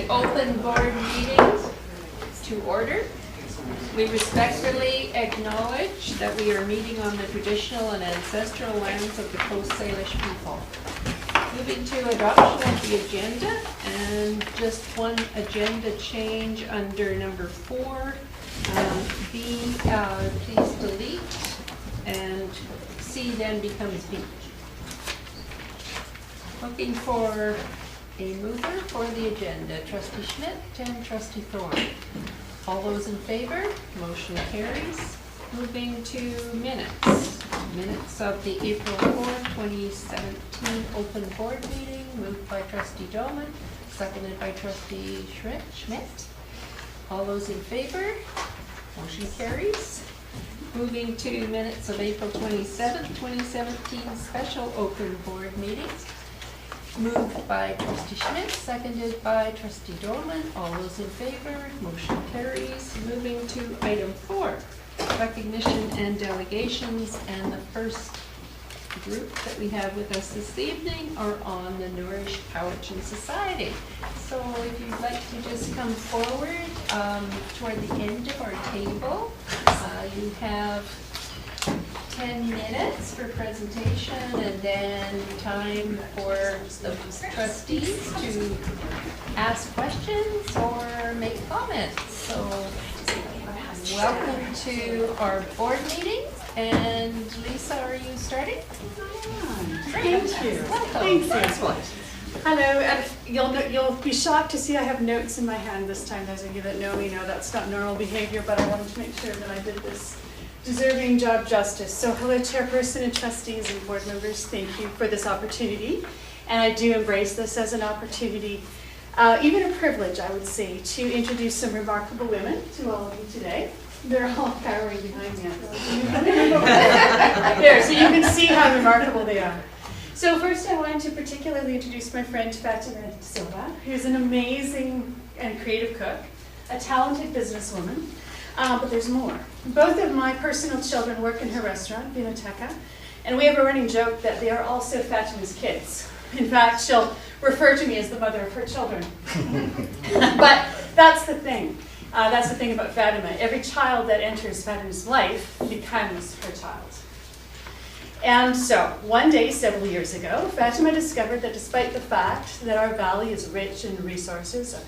the open board meeting to order. We respectfully acknowledge that we are meeting on the traditional and ancestral lands of the Coast Salish people. Moving to adoption of the agenda, and just one agenda change under number 4. B, please delete, and C then becomes B. Looking for a mover for the agenda, Trustee Schmidt and Trustee Thorne. All those in favor, motion carries. Moving to minutes. Minutes of the April 4th, 2017 open board meeting, moved by Trustee Doman, seconded by Trustee Schmidt. All those in favor, motion carries. Moving to minutes of April 27th, 2017 special open board meetings. Moved by Trustee Schmidt, seconded by Trustee Doman. All those in favor, motion carries. Moving to item 4, recognition and delegations. And the first group that we have with us this evening are on the Nourish Cowichan Society. So if you'd like to just come forward toward the end of our table, you have 10 minutes for presentation and then time for the trustees to ask questions or make comments. So welcome to our board meeting. And Lisa, are you starting? Thank you. Welcome. Thanks. Hello, and you'll be shocked to see I have notes in my hand this time. Those of you that know me know that's not normal behavior, but I wanted to make sure that I did this deserving job justice. So hello, Chairperson and trustees and board members. Thank you for this opportunity. And I do embrace this as an opportunity, even a privilege, I would say, to introduce some remarkable women to all of you today. They're all cowering behind me. There, so you can see how remarkable they are. So first I wanted to particularly introduce my friend Fatima Silva, who's an amazing and creative cook, a talented businesswoman, but there's more. Both of my personal children work in her restaurant, Vinoteca, and we have a running joke that they are also Fatima's kids. In fact, she'll refer to me as the mother of her children. But that's the thing. That's the thing about Fatima. Every child that enters Fatima's life becomes her child. And so, one day, several years ago, Fatima discovered that despite the fact that our valley is rich in resources, a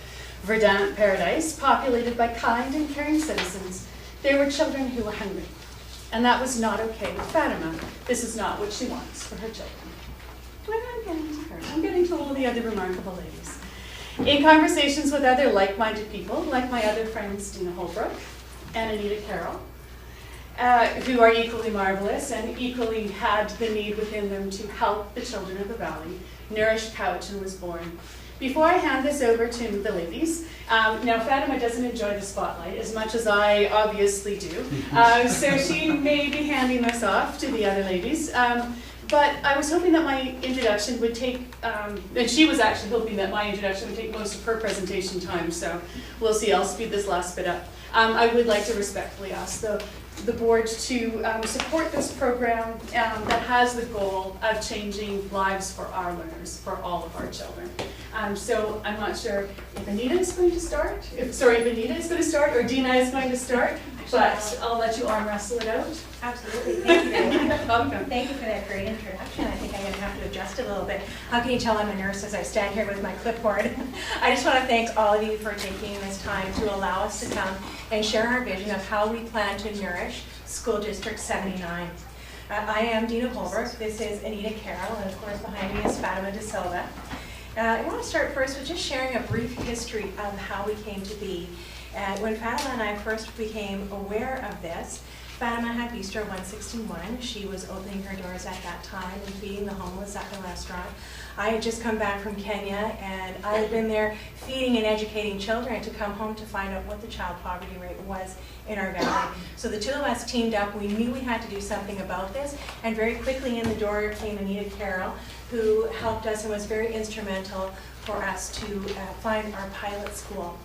verdant paradise populated by kind and caring citizens, there were children who were hungry. And that was not okay with Fatima. This is not what she wants for her children. But I'm getting to her. I'm getting to all the other remarkable ladies. In conversations with other like-minded people, like my other friends Dina Holbrook and Anita Carroll, who are equally marvelous and equally had the need within them to help the children of the valley, Nourish Cowichan was born. Before I hand this over to the ladies, now Fatima doesn't enjoy the spotlight as much as I obviously do, so she may be handing this off to the other ladies. But I was hoping that my introduction would take, and she was actually hoping that my introduction would take most of her presentation time, so we'll see, I'll speed this last bit up. I would like to respectfully ask the board to support this program that has the goal of changing lives for our learners, for all of our children. So I'm not sure if Anita is going to start, if Anita is going to start, or Dina is going to start, but I'll let you arm wrestle it out. Absolutely, thank you very much. Welcome. Thank you for that great introduction. I think I'm going to have to adjust it a little bit. How can you tell I'm a nurse as I stand here with my clipboard? I just want to thank all of you for taking this time to allow us to come and share our vision of how we plan to nourish School District 79. I am Dina Holbrook. This is Anita Carroll, and of course behind me is Fatima De Silva. I want to start first with just sharing a brief history of how we came to be. When Fatima and I first became aware of this, Fatima had Bistro 161. She was opening her doors at that time and feeding the homeless at the restaurant. I had just come back from Kenya, and I had been there feeding and educating children to come home to find out what the child poverty rate was in our valley. So the two of us teamed up. We knew we had to do something about this, and very quickly in the door came Anita Carroll, who helped us and was very instrumental for us to find our pilot school.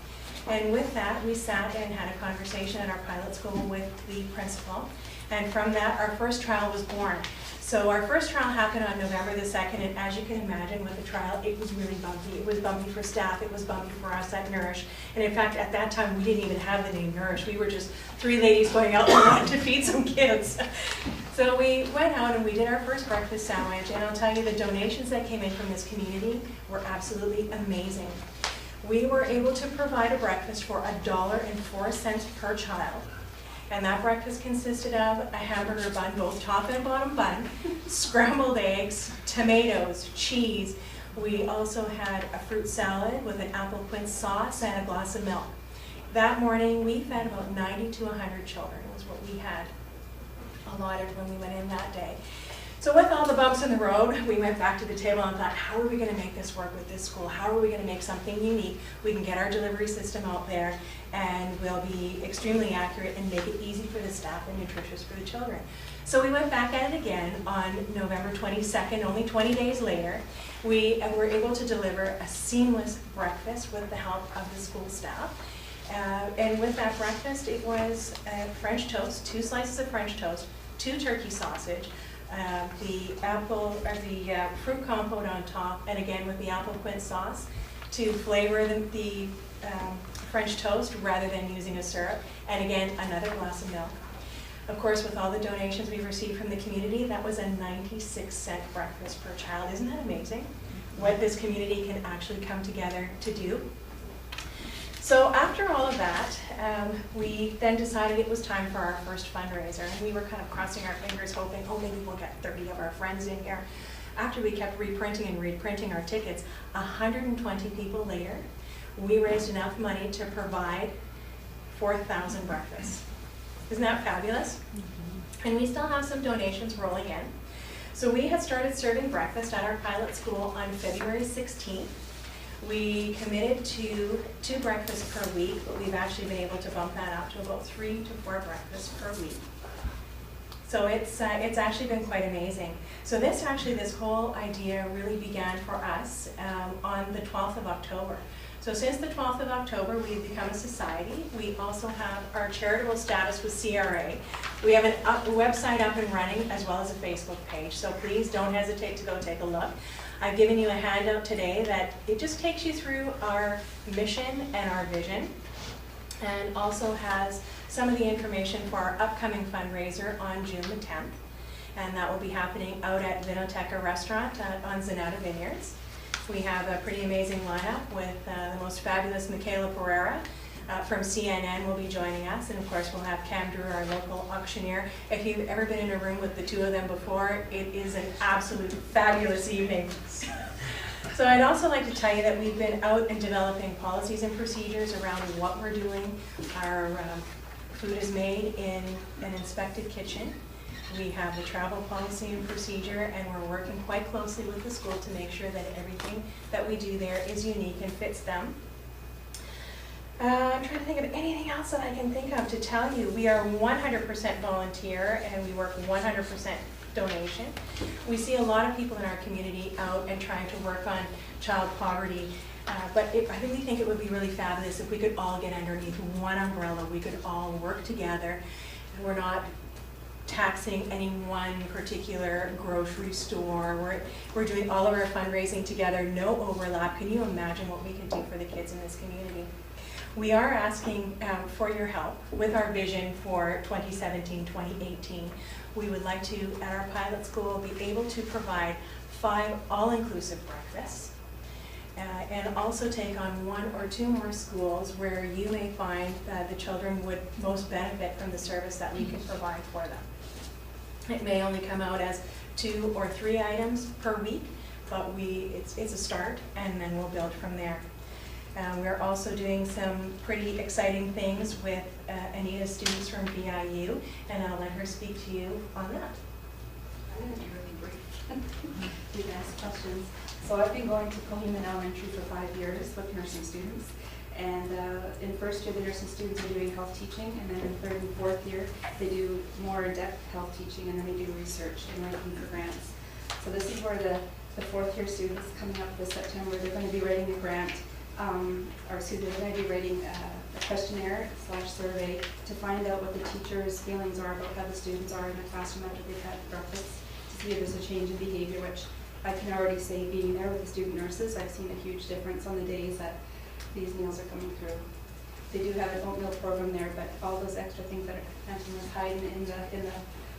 And with that, we sat and had a conversation at our pilot school with the principal. And from that, our first trial was born. So our first trial happened on November the 2nd, and as you can imagine with the trial, it was really bumpy. It was bumpy for staff, it was bumpy for us at Nourish. And in fact, at that time, we didn't even have the name Nourish. We were just 3 ladies going out and wanting to feed some kids. So we went out and we did our first breakfast sandwich, and I'll tell you, the donations that came in from this community were absolutely amazing. We were able to provide a breakfast for $1.04 per child. And that breakfast consisted of a hamburger bun, both top and bottom bun, scrambled eggs, tomatoes, cheese. We also had a fruit salad with an apple quince sauce and a glass of milk. That morning, we fed about 90 to 100 children, was what we had allotted when we went in that day. So with all the bumps in the road, we went back to the table and thought, how are we going to make this work with this school? How are we going to make something unique? We can get our delivery system out there, and we'll be extremely accurate and make it easy for the staff and nutritious for the children. So we went back at it again on November 22nd, only 20 days later. We were able to deliver a seamless breakfast with the help of the school staff. And with that breakfast, it was French toast, 2 slices of French toast, 2 turkey sausage, the fruit compote on top, and again with the apple quince sauce to flavor the French toast rather than using a syrup, and again another glass of milk. Of course, with all the donations we've received from the community, that was a 96-cent breakfast per child. Isn't that amazing? What this community can actually come together to do. So after all of that, we then decided it was time for our first fundraiser, and we were kind of crossing our fingers hoping, oh, maybe we'll get 30 of our friends in here. After we kept reprinting and reprinting our tickets, 120 people later, we raised enough money to provide 4,000 breakfasts. Isn't that fabulous? Mm-hmm. And we still have some donations rolling in. So we had started serving breakfast at our pilot school on February 16th. We committed to 2 breakfasts per week, but we've actually been able to bump that up to about 3 to 4 breakfasts per week. So it's actually been quite amazing. So this whole idea really began for us on the 12th of October. So since the 12th of October, we've become a society. We also have our charitable status with CRA. We have a website up and running as well as a Facebook page. So please don't hesitate to go take a look. I've given you a handout today that it just takes you through our mission and our vision, and also has some of the information for our upcoming fundraiser on June the 10th. And that will be happening out at Vinoteca Restaurant on Zanata Vineyards. We have a pretty amazing lineup with the most fabulous Michaela Pereira from CNN will be joining us, and of course we'll have Cam Drew, our local auctioneer. If you've ever been in a room with the 2 of them before, it is an absolute fabulous evening. So I'd also like to tell you that we've been out and developing policies and procedures around what we're doing. Our food is made in an inspected kitchen. We have the travel policy and procedure, and we're working quite closely with the school to make sure that everything that we do there is unique and fits them. I'm trying to think of anything else that I can think of to tell you. We are 100% volunteer, and we work 100% donation. We see a lot of people in our community out and trying to work on child poverty, but I really think it would be really fabulous if we could all get underneath one umbrella. We could all work together, and we're not taxing any one particular grocery store. We're doing all of our fundraising together, no overlap. Can you imagine what we could do for the kids in this community? We are asking for your help with our vision for 2017-2018. We would like to, at our pilot school, be able to provide 5 all-inclusive breakfasts, and also take on 1 or 2 more schools where you may find that the children would most benefit from the service that we can provide for them. It may only come out as 2 or 3 items per week, but it's a start, and then we'll build from there. We're also doing some pretty exciting things with Anita's students from VIU, and I'll let her speak to you on that. I'm going to be really brief. You can ask questions. So I've been going to Coheman Elementary for 5 years with nursing students. And in first year, the nursing students are doing health teaching, and then in third and fourth year, they do more in-depth health teaching, and then they do research and writing for grants. So this is where the fourth year students coming up this September, they're going to be writing a grant we're going to be writing a questionnaire / survey to find out what the teachers' feelings are about how the students are in the classroom after they've had breakfast, to see if there's a change in behavior, which I can already say, being there with the student nurses, I've seen a huge difference on the days that these meals are coming through. They do have an oatmeal program there, but all those extra things that Anton was hiding in the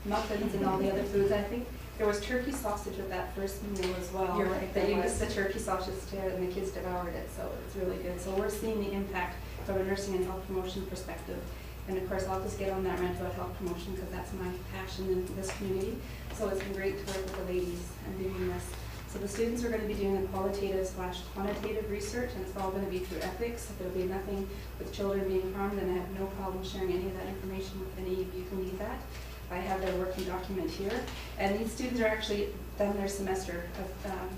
muffins and all the other foods, I think there was turkey sausage with that first meal as well. You're right, They there used was. the turkey sausage there, and the kids devoured it, so it's really good. So we're seeing the impact from a nursing and health promotion perspective. And of course, I'll just get on that rant about health promotion because that's my passion in this community. So it's been great to work with the ladies and doing this. So the students are going to be doing a qualitative / quantitative research, and it's all going to be through ethics. There'll be nothing with children being harmed, and I have no problem sharing any of that information with any of you who need that. I have their working document here, and these students are actually done their semester of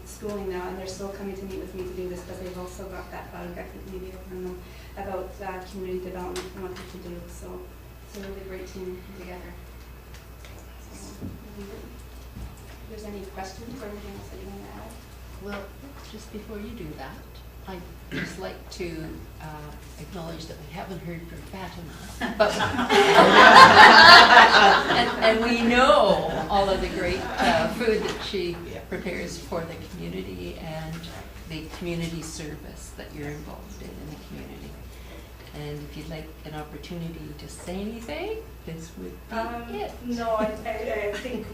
schooling now, and they're still coming to meet with me to do this, but they've also got that maybe from them about community development and what they can do. So it's a really great team together. So, if there's any questions or anything else that you want to add? Well, just before you do that, I'd just like to acknowledge that we haven't heard from Fatima, but and we know all of the great food that she prepares for the community and the community service that you're involved in the community. And if you'd like an opportunity to say anything, this would be it. No, I think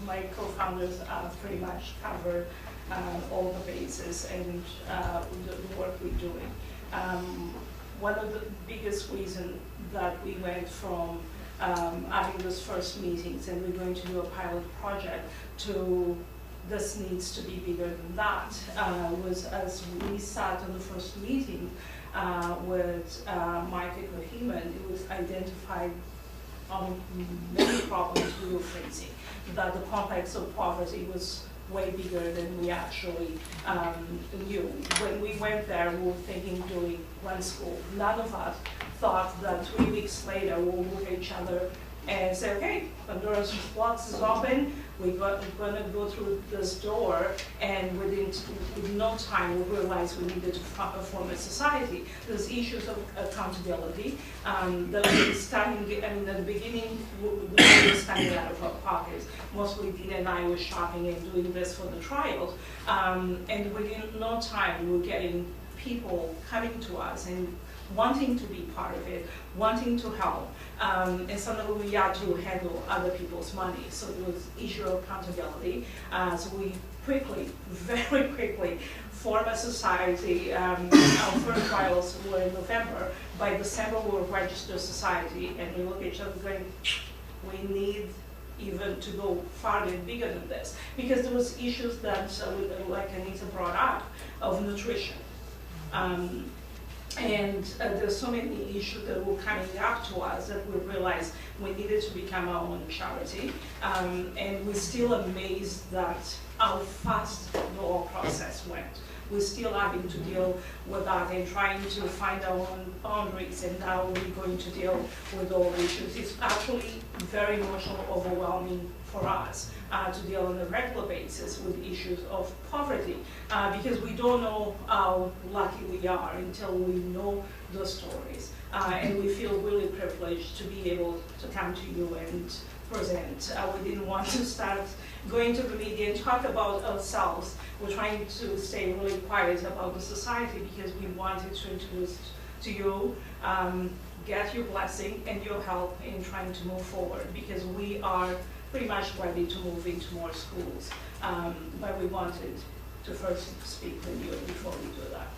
my co-founders pretty much covered all the bases and the work we're doing. One of the biggest reasons that we went from having those first meetings and we're going to do a pilot project to this needs to be bigger than that was as we sat on the first meeting with Mike Koheman, it was identified many problems we were facing, that the complex of poverty was way bigger than we actually knew. When we went there, we were thinking doing one school. None of us thought that 3 weeks later we'll look at each other and say, okay, Pandora's box is open, we're going to go through this door, and within no time we realized we needed to form a society. There's issues of accountability that we're starting, at the beginning we were standing out of our pockets. Mostly Dina and I were shopping and doing this for the trials, and within no time we were getting people coming to us and wanting to be part of it, wanting to help, and sometimes we had to handle other people's money. So it was issue of accountability. So we quickly, very quickly, formed a society. Our first trials were in November. By December, we were a registered society, and we look at each other going, we need even to go farther and bigger than this, because there was issues that, like Anita brought up, of nutrition. And there's so many issues that were coming up to us that we realized we needed to become our own charity. And we're still amazed that how fast the whole process went. We're still having to deal with that and trying to find our own boundaries and how we're going to deal with all the issues. It's actually very emotional, overwhelming for us to deal on a regular basis with issues of poverty because we don't know how lucky we are until we know those stories. And we feel really privileged to be able to come to you and present. We didn't want to start going to the media and talk about ourselves. We're trying to stay really quiet about the society because we wanted to introduce to you, get your blessing and your help in trying to move forward, because we are pretty much ready to move into more schools. But we wanted to first speak with you before we do that.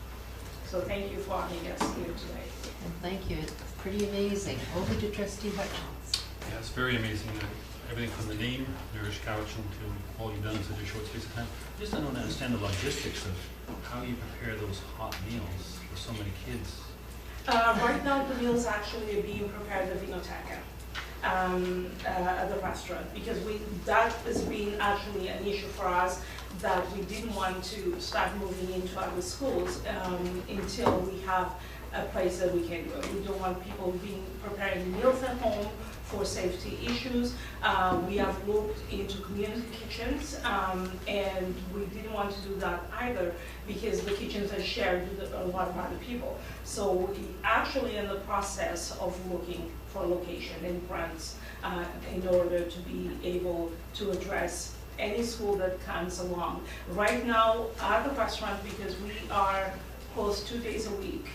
So thank you for having us here today. And thank you. It's pretty amazing. Over to Trustee Hutchins. Yeah, it's very amazing. Everything from the name, Nourish Cowichan, to all you've done in such a short space of time. Just I don't understand the logistics of how you prepare those hot meals for so many kids. Right now, the meals actually are being prepared at Vinoteca, at the restaurant, because that has been actually an issue for us, that we didn't want to start moving into other schools until we have a place that we can do it. We don't want people preparing meals at home for safety issues. We have looked into community kitchens, and we didn't want to do that either because the kitchens are shared with a lot of other people. So we actually in the process of looking for location in grants in order to be able to address any school that comes along. Right now at the restaurant, because we are closed 2 days a week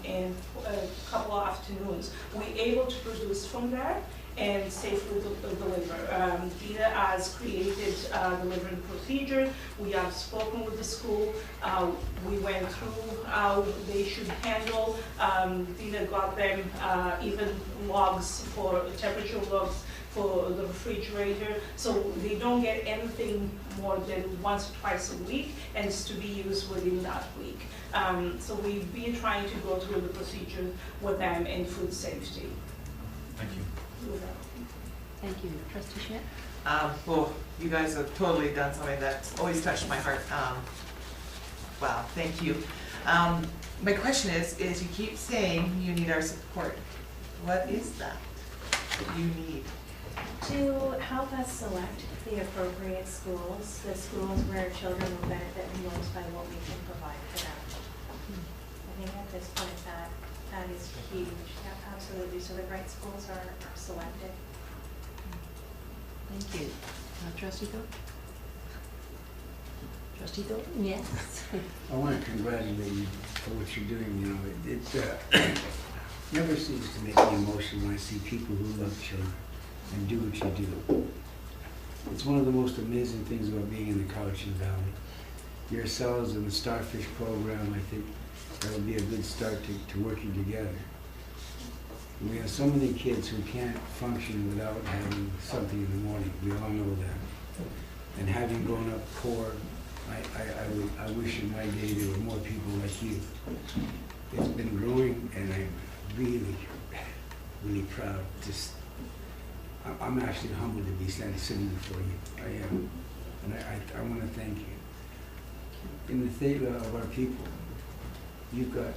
and a couple of afternoons, we're able to produce from there and safely deliver. Dina has created delivering procedures. We have spoken with the school. We went through how they should handle. Dina got them even logs for temperature logs for the refrigerator, so they don't get anything more than once or twice a week, and it's to be used within that week. So we've been trying to go through the procedure with them in food safety. Thank you. Thank you. Trustee Schmidt? Well, you guys have totally done something that's always touched my heart. Wow, thank you. My question is you keep saying you need our support. What is that you need? To help us select the appropriate schools, the schools where children will benefit most by what we can provide for them. I think at this point that is huge, yeah, absolutely, so the right schools are selected. Thank you. Trustee Thornton? Trustee Thornton, yes. I want to congratulate you for what you're doing. You know, it never ceases to make me emotional when I see people who love children and do what you do. It's one of the most amazing things about being in the Cowichan Valley. Yourselves and the Starfish program, I think that'll be a good start to working together. We have so many kids who can't function without having something in the morning. We all know that. And having grown up poor, I wish in my day there were more people like you. It's been growing, and I'm really, really proud. I'm actually humbled to be sitting before you. I am. And I want to thank you. In the favor of our people, you've got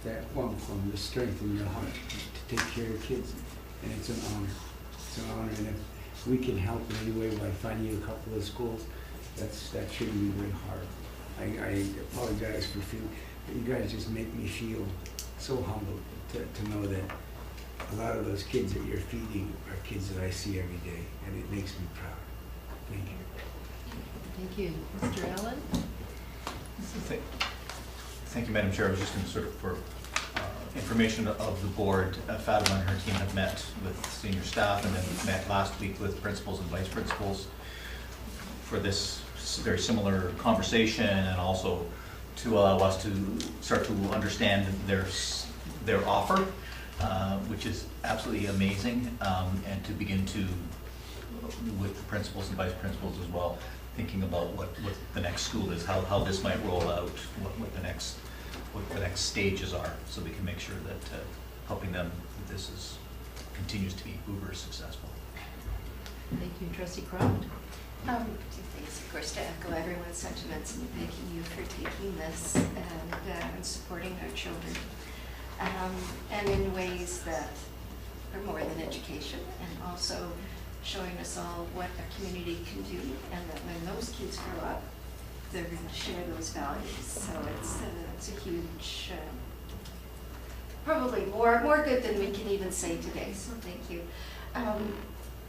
that the strength in your heart to take care of kids, and it's an honor. It's an honor, and if we can help in any way by finding you a couple of schools, that shouldn't be very hard. I apologize for feeling, but you guys just make me feel so humbled to know that a lot of those kids that you're feeding are kids that I see every day, and it makes me proud. Thank you. Thank you. Mr. Allen? Thank you, Madam Chair. I was just going to sort of, for information of the board, Fatima and her team have met with senior staff and then met last week with principals and vice principals for this very similar conversation, and also to allow us to start to understand their offer, which is absolutely amazing, and to begin to, with the principals and vice principals as well, thinking about what the next school is, how this might roll out, what the next stages are, so we can make sure that helping them that this continues to be uber successful. Thank you. Trustee Croft? Two things, of course, to echo everyone's sentiments and thanking you for taking this and supporting our children, and in ways that are more than education, and also showing us all what a community can do, and that when those kids grow up, they're going to share those values. So it's a huge, probably more good than we can even say today. So thank you.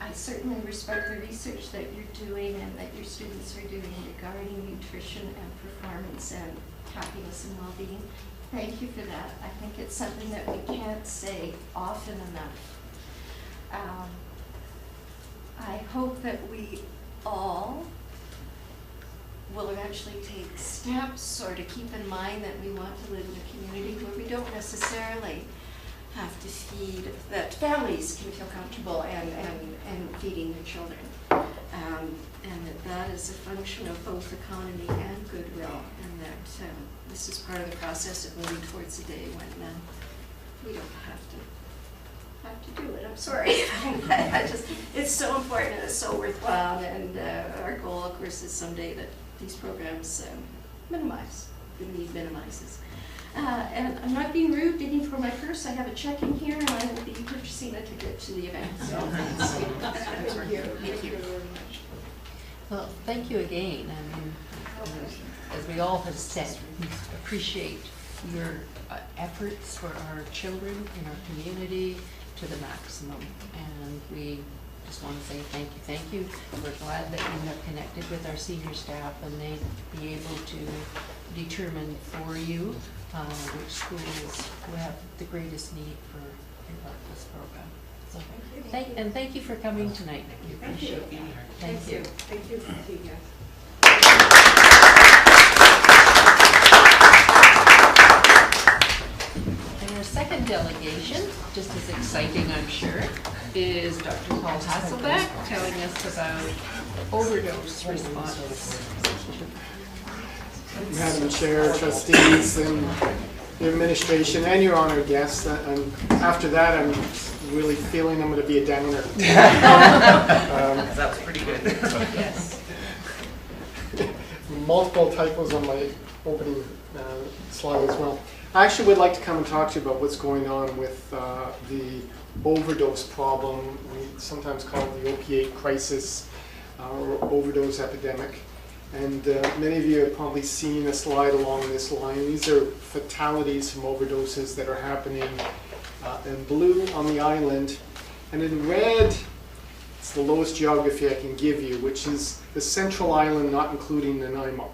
I certainly respect the research that you're doing and that your students are doing regarding nutrition and performance and happiness and well-being. Thank you for that. I think it's something that we can't say often enough. I hope that we all will eventually take steps, or to keep in mind that we want to live in a community where we don't necessarily have to feed, that families can feel comfortable and feeding their children. And that is a function of both economy and goodwill, and that this is part of the process of moving towards a day when we don't have to do it. I'm sorry. It's so important and it's so worthwhile, and our goal, of course, is someday that these programs minimize, the need minimizes. And I'm not being rude, digging for my purse. I have a check in here, and I will be purchasing a ticket to the event. So Thank you. Well, thank you again. I mean, as we all have said, we appreciate your efforts for our children in our community to the maximum. And we just want to say thank you. We're glad that you have connected with our senior staff and they be able to determine for you which schools will have the greatest need for this program. So thank you for coming tonight. We appreciate it. Thank you. Thank you for being us. And our second delegation, just as exciting I'm sure, is Dr. Paul Hasselbeck telling us about overdose response. Madam Chair, trustees, and the administration, and your honored guests. And after that, I'm really feeling I'm going to be a downer. That was pretty good. Yes. Multiple typos on my opening slide as well. I actually would like to come and talk to you about what's going on with the overdose problem. We sometimes call it the opiate crisis or overdose epidemic. And many of you have probably seen a slide along this line. These are fatalities from overdoses that are happening in blue on the island. And in red, it's the lowest geography I can give you, which is the central island, not including Nanaimo.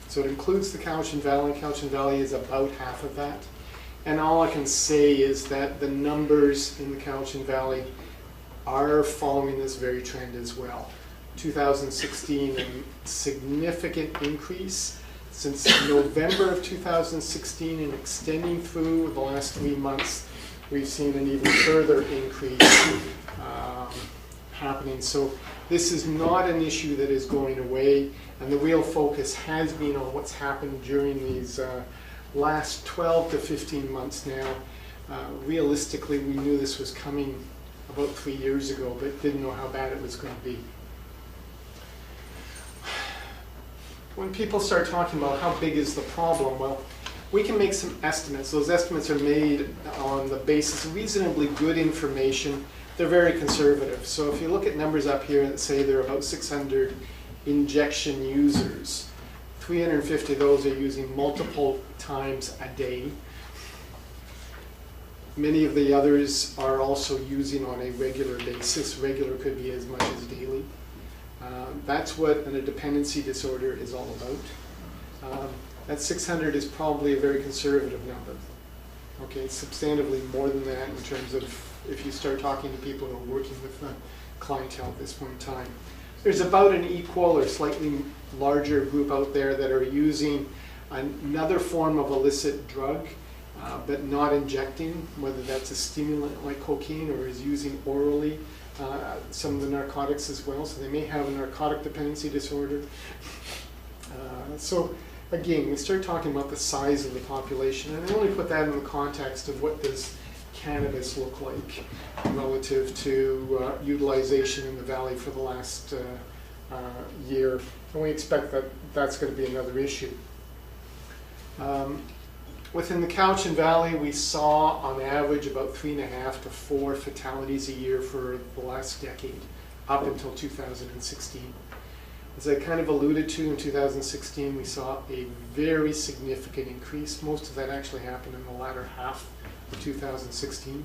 So it includes the Cowichan Valley. Cowichan Valley is about half of that. And all I can say is that the numbers in the Cowichan Valley are following this very trend as well. 2016, a significant increase. Since November of 2016 and extending through the last 3 months, we've seen an even further increase happening. So this is not an issue that is going away, and the real focus has been on what's happened during these last 12 to 15 months now. Realistically, we knew this was coming about 3 years ago, but didn't know how bad it was going to be. When people start talking about how big is the problem, well, we can make some estimates. Those estimates are made on the basis of reasonably good information. They're very conservative. So if you look at numbers up here that say there are about 600 injection users, 350 of those are using multiple times a day. Many of the others are also using on a regular basis. Regular could be as much as daily. That's what a dependency disorder is all about. That 600 is probably a very conservative number. Okay, it's substantively more than that in terms of if you start talking to people who are working with the clientele at this point in time. There's about an equal or slightly larger group out there that are using another form of illicit drug, but not injecting, whether that's a stimulant like cocaine or is using orally some of the narcotics as well. So they may have a narcotic dependency disorder. So again, we start talking about the size of the population, and I only put that in the context of what does cannabis look like relative to utilization in the valley for the last year. And we expect that that's going to be another issue. Within the Cowichan Valley, we saw on average about 3.5 to 4 fatalities a year for the last decade, up until 2016. As I kind of alluded to, in 2016, we saw a very significant increase. Most of that actually happened in the latter half of 2016.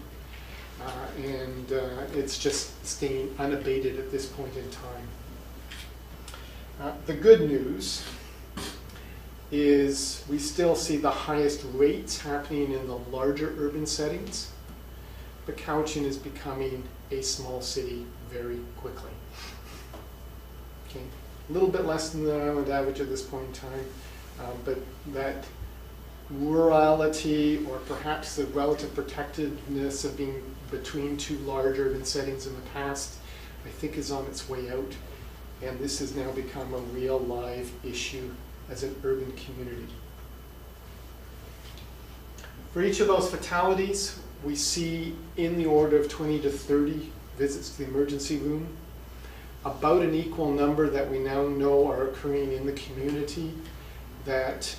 And it's just staying unabated at this point in time. The good news is we still see the highest rates happening in the larger urban settings, but Cowichan is becoming a small city very quickly. Okay, a little bit less than the island average at this point in time, but that rurality, or perhaps the relative protectiveness of being between two large urban settings in the past, I think is on its way out, and this has now become a real live issue as an urban community. For each of those fatalities, we see in the order of 20 to 30 visits to the emergency room, about an equal number that we now know are occurring in the community that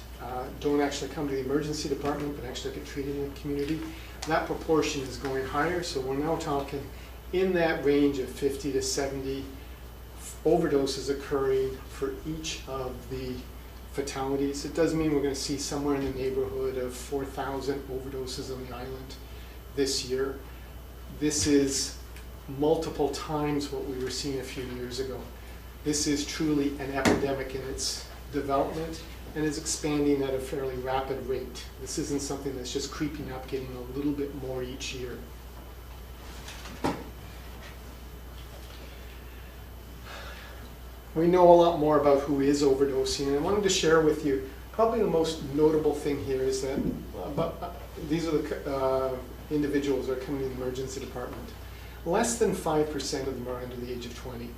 don't actually come to the emergency department, but actually get treated in the community. That proportion is going higher, so we're now talking in that range of 50 to 70 overdoses occurring for each of the fatalities. It does mean we're going to see somewhere in the neighborhood of 4,000 overdoses on the island this year. This is multiple times what we were seeing a few years ago. This is truly an epidemic in its development and is expanding at a fairly rapid rate. This isn't something that's just creeping up, getting a little bit more each year. We know a lot more about who is overdosing, and I wanted to share with you, probably the most notable thing here is that these are the individuals that are coming to the emergency department. Less than 5% of them are under the age of 20.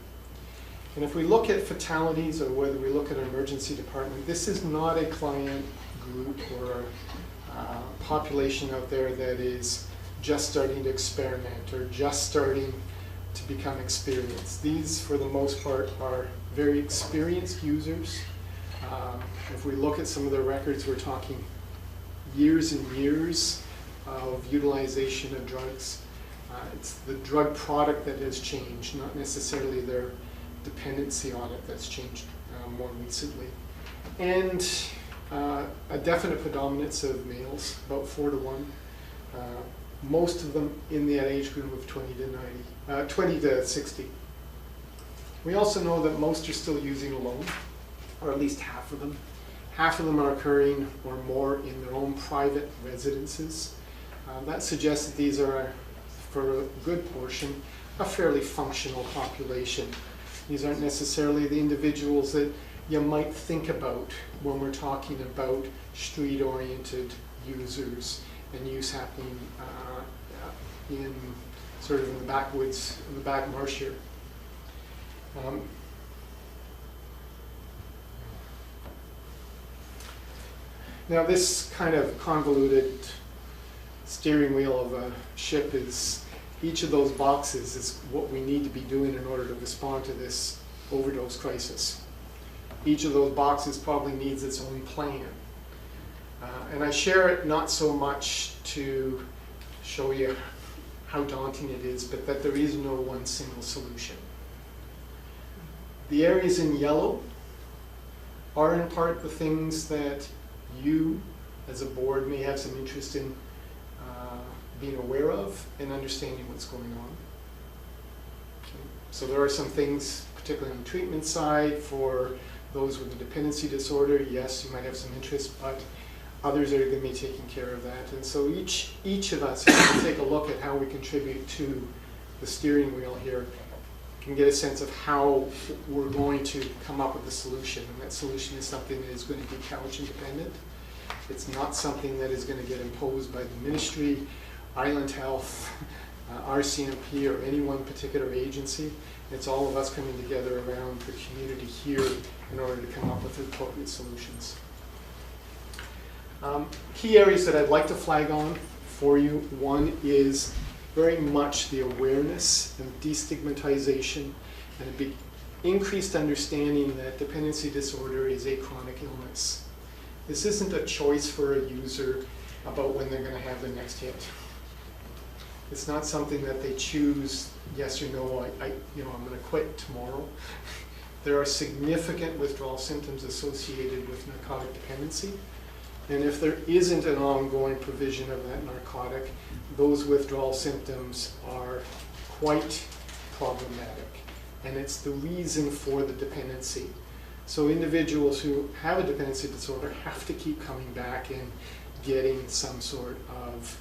And if we look at fatalities, or whether we look at an emergency department, this is not a client group or a population out there that is just starting to experiment or just starting to become experienced. These, for the most part, are very experienced users. If we look at some of their records, we're talking years and years of utilization of drugs. It's the drug product that has changed, not necessarily their dependency on it that's changed more recently. And a definite predominance of males, about 4 to 1. Most of them in that age group of 20 to 60. We also know that most are still using alone, or at least half of them. Half of them are occurring or more in their own private residences. That suggests that these are, for a good portion, a fairly functional population. These aren't necessarily the individuals that you might think about when we're talking about street-oriented users and use happening in sort of in the backwoods, in the back marsh here. Now this kind of convoluted steering wheel of a ship is, each of those boxes is what we need to be doing in order to respond to this overdose crisis. Each of those boxes probably needs its own plan. And I share it not so much to show you how daunting it is, but that there is no one single solution. The areas in yellow are in part the things that you, as a board, may have some interest in being aware of and understanding what's going on. Okay. So there are some things, particularly on the treatment side, for those with a dependency disorder. Yes, you might have some interest, but others are going to be taking care of that. And so each of us has to take a look at how we contribute to the steering wheel here, can get a sense of how we're going to come up with a solution. And that solution is something that is going to be couch independent. It's not something that is going to get imposed by the ministry, Island Health, RCMP, or any one particular agency. It's all of us coming together around the community here in order to come up with appropriate solutions. Key areas that I'd like to flag on for you. One is very much the awareness and destigmatization and a big increased understanding that dependency disorder is a chronic illness. This isn't a choice for a user about when they're going to have the next hit. It's not something that they choose, yes or no, I'm going to quit tomorrow. There are significant withdrawal symptoms associated with narcotic dependency. And if there isn't an ongoing provision of that narcotic, those withdrawal symptoms are quite problematic. And it's the reason for the dependency. So individuals who have a dependency disorder have to keep coming back and getting some sort of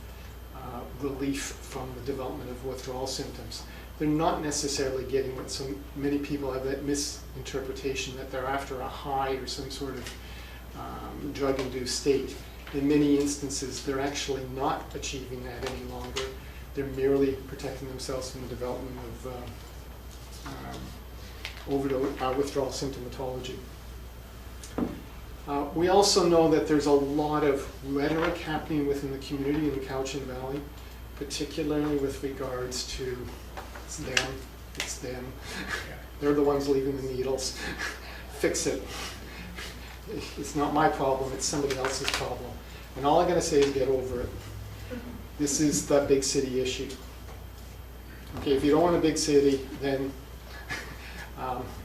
relief from the development of withdrawal symptoms. They're not necessarily getting what so many people have, that misinterpretation that they're after a high or some sort of drug-induced state. In many instances, they're actually not achieving that any longer. They're merely protecting themselves from the development of withdrawal symptomatology. We also know that there's a lot of rhetoric happening within the community in the Cowichan Valley, particularly with regards to it's them. They're the ones leaving the needles. Fix it. it's not my problem, it's somebody else's problem. And all I'm gonna say is get over it. This is the big city issue. Okay, if you don't want a big city, then,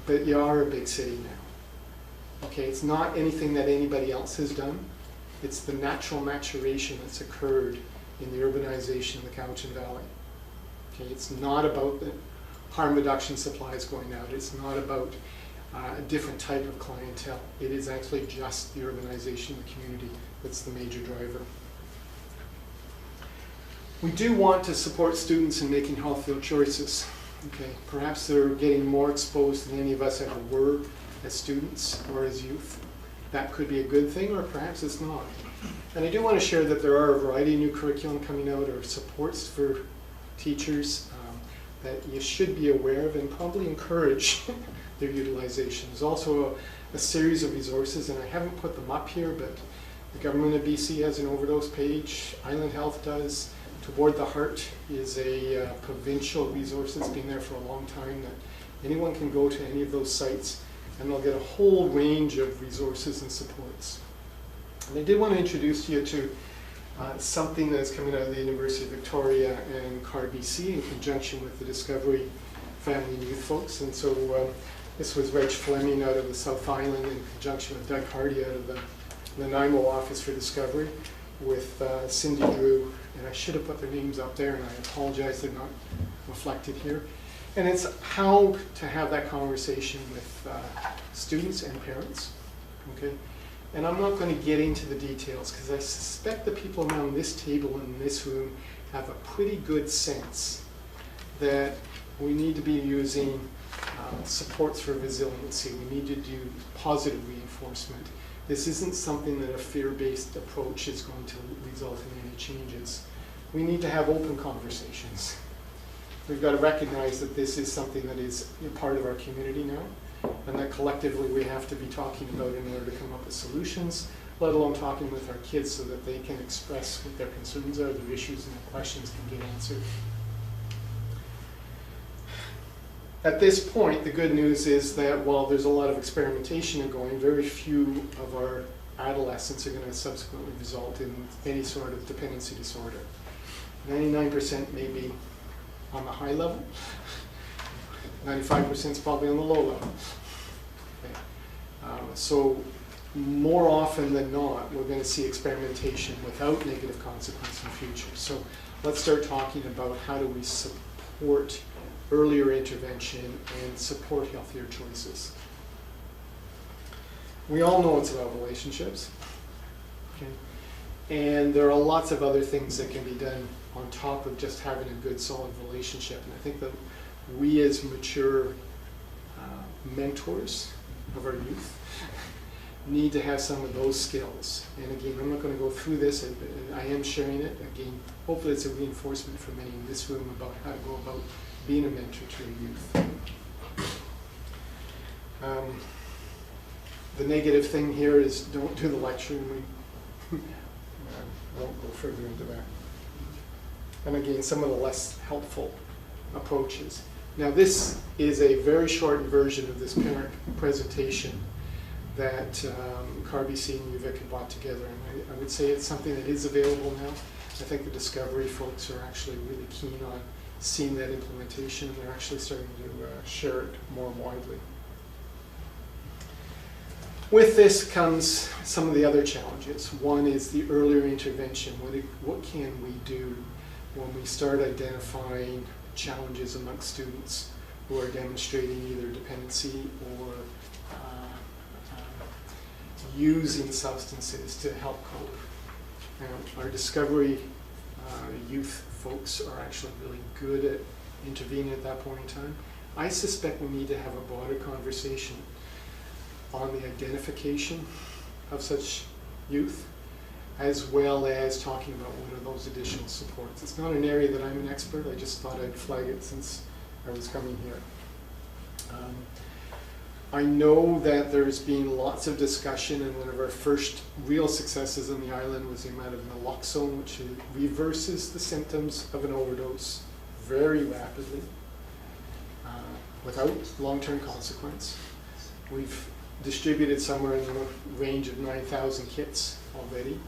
but you are a big city now. Okay, it's not anything that anybody else has done. It's the natural maturation that's occurred in the urbanization of the Cowichan Valley. Okay, it's not about the harm reduction supplies going out. It's not about a different type of clientele. It is actually just the urbanization of the community that's the major driver. We do want to support students in making healthier choices. Okay, perhaps they're getting more exposed than any of us ever were as students or as youth. That could be a good thing, or perhaps it's not. And I do want to share that there are a variety of new curriculum coming out, or supports for teachers that you should be aware of and probably encourage their utilization. There's also a series of resources, and I haven't put them up here, but the government of BC has an overdose page, Island Health does. Toward the Heart is a provincial resource that's been there for a long time, that anyone can go to any of those sites and they'll get a whole range of resources and supports. And I did want to introduce you to something that's coming out of the University of Victoria and CARBC in conjunction with the Discovery Family and Youth folks. And so this was Reg Fleming out of the South Island in conjunction with Doug Hardy out of the Nanaimo Office for Discovery, with Cindy Drew, and I should have put their names up there, and I apologize they're not reflected here. And it's how to have that conversation with students and parents, okay? And I'm not going to get into the details, because I suspect the people around this table in this room have a pretty good sense that we need to be using supports for resiliency. We need to do positive reinforcement. This isn't something that a fear-based approach is going to result in any changes. We need to have open conversations. We've got to recognize that this is something that is a part of our community now, and that collectively we have to be talking about in order to come up with solutions, let alone talking with our kids so that they can express what their concerns are, their issues, and their questions can get answered. At this point, the good news is that while there's a lot of experimentation going, very few of our adolescents are going to subsequently result in any sort of dependency disorder. 99% may be on the high level, 95% is probably on the low level. Okay. So more often than not, we're going to see experimentation without negative consequence in the future. So let's start talking about how do we support earlier intervention and support healthier choices. We all know it's about relationships, okay? And there are lots of other things that can be done on top of just having a good, solid relationship. And I think that we as mature mentors of our youth need to have some of those skills. And again, I'm not going to go through this. I am sharing it. Again, hopefully it's a reinforcement for many in this room about how to go about being a mentor to your youth. The negative thing here is don't do the lecturing. We won't go further into that. And again, some of the less helpful approaches. Now this is a very shortened version of this parent presentation that CARBC and UVic have brought together. And I would say it's something that is available now. I think the Discovery folks are actually really keen on seeing that implementation, and they're actually starting to share it more widely. With this comes some of the other challenges. One is the earlier intervention. What can we do when we start identifying challenges amongst students who are demonstrating either dependency or using substances to help cope? And our Discovery youth folks are actually really good at intervening at that point in time. I suspect we need to have a broader conversation on the identification of such youth, as well as talking about what are those additional supports. It's not an area that I'm an expert. I just thought I'd flag it since I was coming here. I know that there's been lots of discussion, and one of our first real successes on the island was the amount of naloxone, which reverses the symptoms of an overdose very rapidly without long-term consequence. We've distributed somewhere in the range of 9,000 kits already.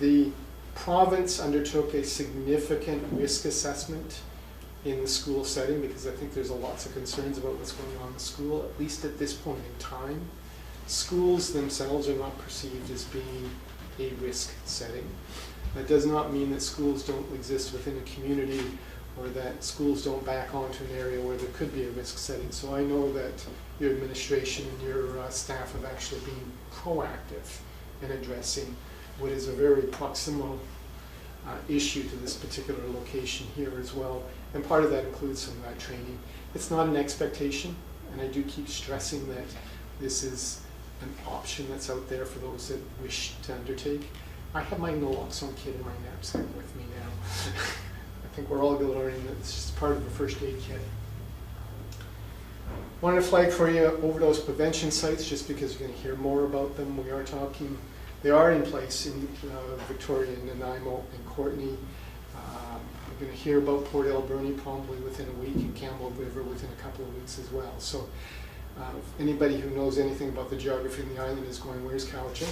The province undertook a significant risk assessment in the school setting because I think there's lots of concerns about what's going on in the school, at least at this point in time. Schools themselves are not perceived as being a risk setting. That does not mean that schools don't exist within a community or that schools don't back onto an area where there could be a risk setting. So I know that your administration and your staff have actually been proactive in addressing what is a very proximal issue to this particular location here as well. And part of that includes some of that training. It's not an expectation, and I do keep stressing that this is an option that's out there for those that wish to undertake. I have my naloxone kit in my knapsack with me now. I think we're all learning that it's just part of a first aid kit. Wanted to flag for you overdose prevention sites just because you're going to hear more about them. They are in place in Victoria, Nanaimo, and Courtenay. We're going to hear about Port Alberni probably within a week and Campbell River within a couple of weeks as well. So if anybody who knows anything about the geography of the island is going, where's Cowichan?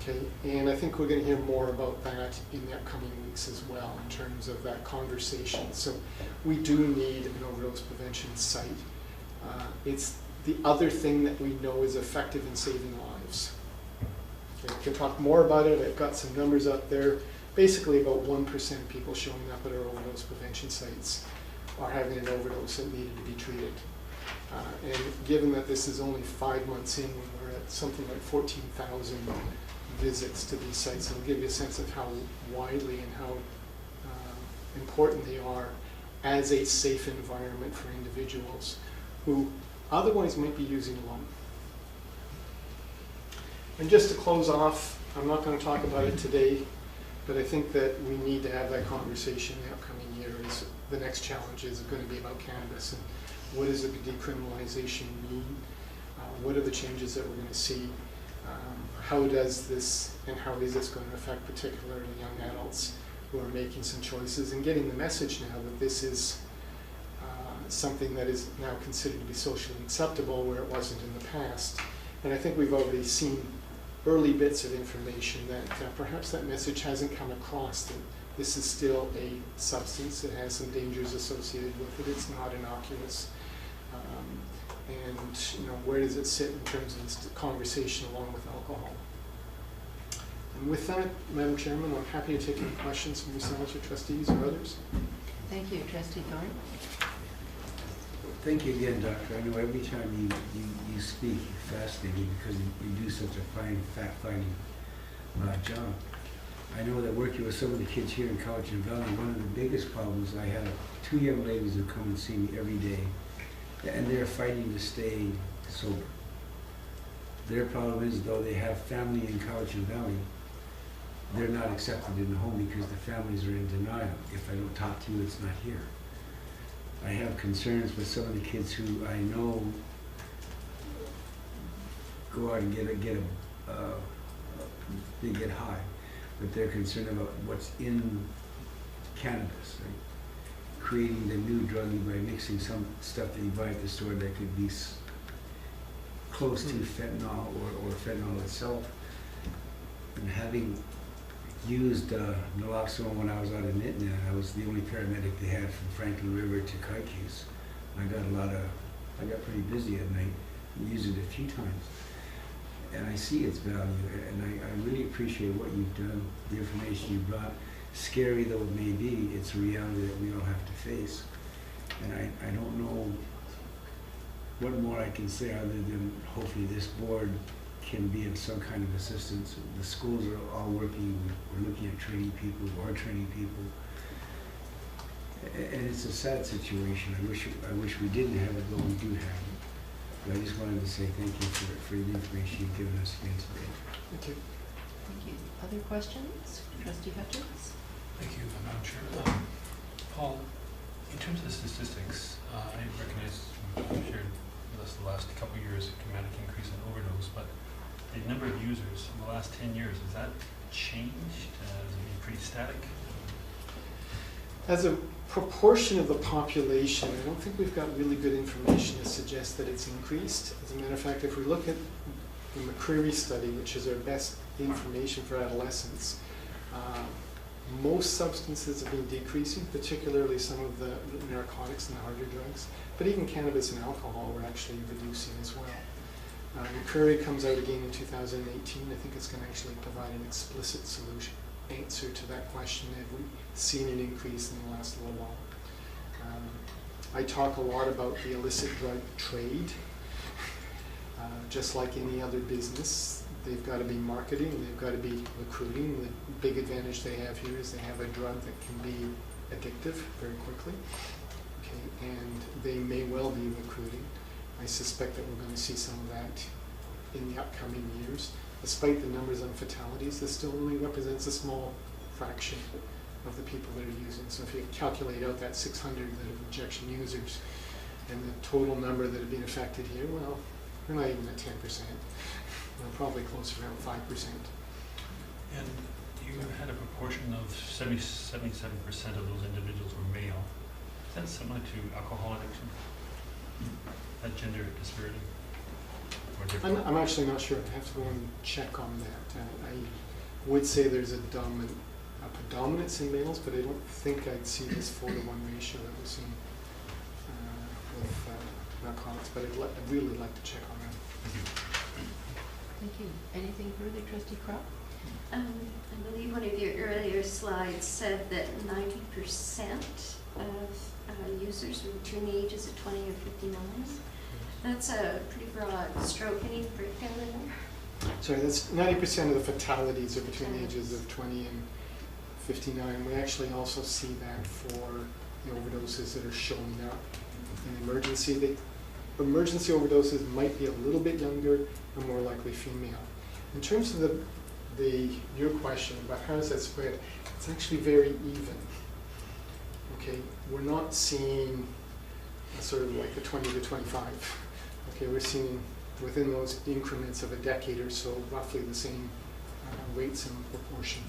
Okay, and I think we're going to hear more about that in the upcoming weeks as well in terms of that conversation. So we do need an overdose prevention site. It's the other thing that we know is effective in saving lives. Okay, we can talk more about it. I've got some numbers up there. Basically about 1% of people showing up at our overdose prevention sites are having an overdose that needed to be treated. And given that this is only 5 months in, when we're at something like 14,000 visits to these sites, it'll give you a sense of how widely and how important they are as a safe environment for individuals who otherwise might be using alone. And just to close off, I'm not going to talk about it today, but I think that we need to have that conversation in the upcoming years. The next challenge is going to be about cannabis and what does the decriminalization mean? What are the changes that we're going to see? How does this and how is this going to affect particularly young adults who are making some choices and getting the message now that this is something that is now considered to be socially acceptable where it wasn't in the past. And I think we've already seen early bits of information that perhaps that message hasn't come across, that this is still a substance that has some dangers associated with it. It's not innocuous. And where does it sit in terms of this conversation along with alcohol? And with that, Madam Chairman, I'm happy to take any questions from yourselves or trustees or others. Thank you, Trustee Thorne. Thank you again, Doctor. I know every time you speak, you're fascinating because you do such a fine, fact-finding job. I know that working with some of the kids here in Cowichan Valley, one of the biggest problems, I have 2 young ladies who come and see me every day, and they're fighting to stay sober. Their problem is, though they have family in Cowichan Valley, they're not accepted in the home because the families are in denial. If I don't talk to you, it's not here. I have concerns with some of the kids who I know go out and they get high, but they're concerned about what's in cannabis, right? Creating the new drug by mixing some stuff that you buy at the store that could be close to fentanyl or fentanyl itself. And having used naloxone when I was out in Nitna, I was the only paramedic they had from Franklin River to Kaikes. I got pretty busy at night and used it a few times. And I see its value, and I really appreciate what you've done, the information you brought. Scary though it may be, it's a reality that we all have to face. And I don't know what more I can say other than hopefully this board can be of some kind of assistance. The schools are all working, we're looking at training people, we are training people. And it's a sad situation. I wish we didn't have it, but we do have it. But I just wanted to say thank you for the information you've given us again today. Thank you. Thank you. Other questions? Trustee Hutchins? Thank you, Madam Chair. Paul, in terms of the statistics, I recognize you've shared with us the last couple of years a dramatic increase in overdose, but the number of users in the last 10 years, has that changed? Has it been pretty static? As a proportion of the population, I don't think we've got really good information to suggest that it's increased. As a matter of fact, if we look at the McCreary study, which is our best information for adolescents, most substances have been decreasing, particularly some of the narcotics and the harder drugs, but even cannabis and alcohol were actually reducing as well. McCreary comes out again in 2018. I think it's going to actually provide an explicit answer to that question. Have we seen an increase in the last little while? I talk a lot about the illicit drug trade. Just like any other business, they've got to be marketing, they've got to be recruiting. The big advantage they have here is they have a drug that can be addictive very quickly. Okay, and they may well be recruiting. I suspect that we're going to see some of that in the upcoming years. Despite the numbers on fatalities, this still only represents a small fraction of the people that are using. So if you calculate out that 600 that are injection users and the total number that have been affected here, well, we're not even at 10%. We're probably closer around 5%. And you had a proportion of 77% of those individuals were male. Is that similar to alcohol addiction? That gender disparity? Or different? I'm actually not sure. I have to go and check on that. I would say there's a predominance in males, but I don't think I'd see this 4-to-1 ratio that we're seeing with narcotics, but I'd really like to check on that. Thank you. Anything further, Trustee Cropp? I believe one of your earlier slides said that 90% of users were between the ages of 20 and 59. That's a pretty broad stroke. Any breakdown in there? Sorry, that's 90% of the fatalities are between the ages of 20 and 59. We actually also see that for the overdoses that are showing up in emergency. Emergency overdoses might be a little bit younger and more likely female. In terms of your question about how does that spread, it's actually very even. Okay, we're not seeing sort of like the 20 to 25. Okay, we're seeing within those increments of a decade or so roughly the same rates and proportion.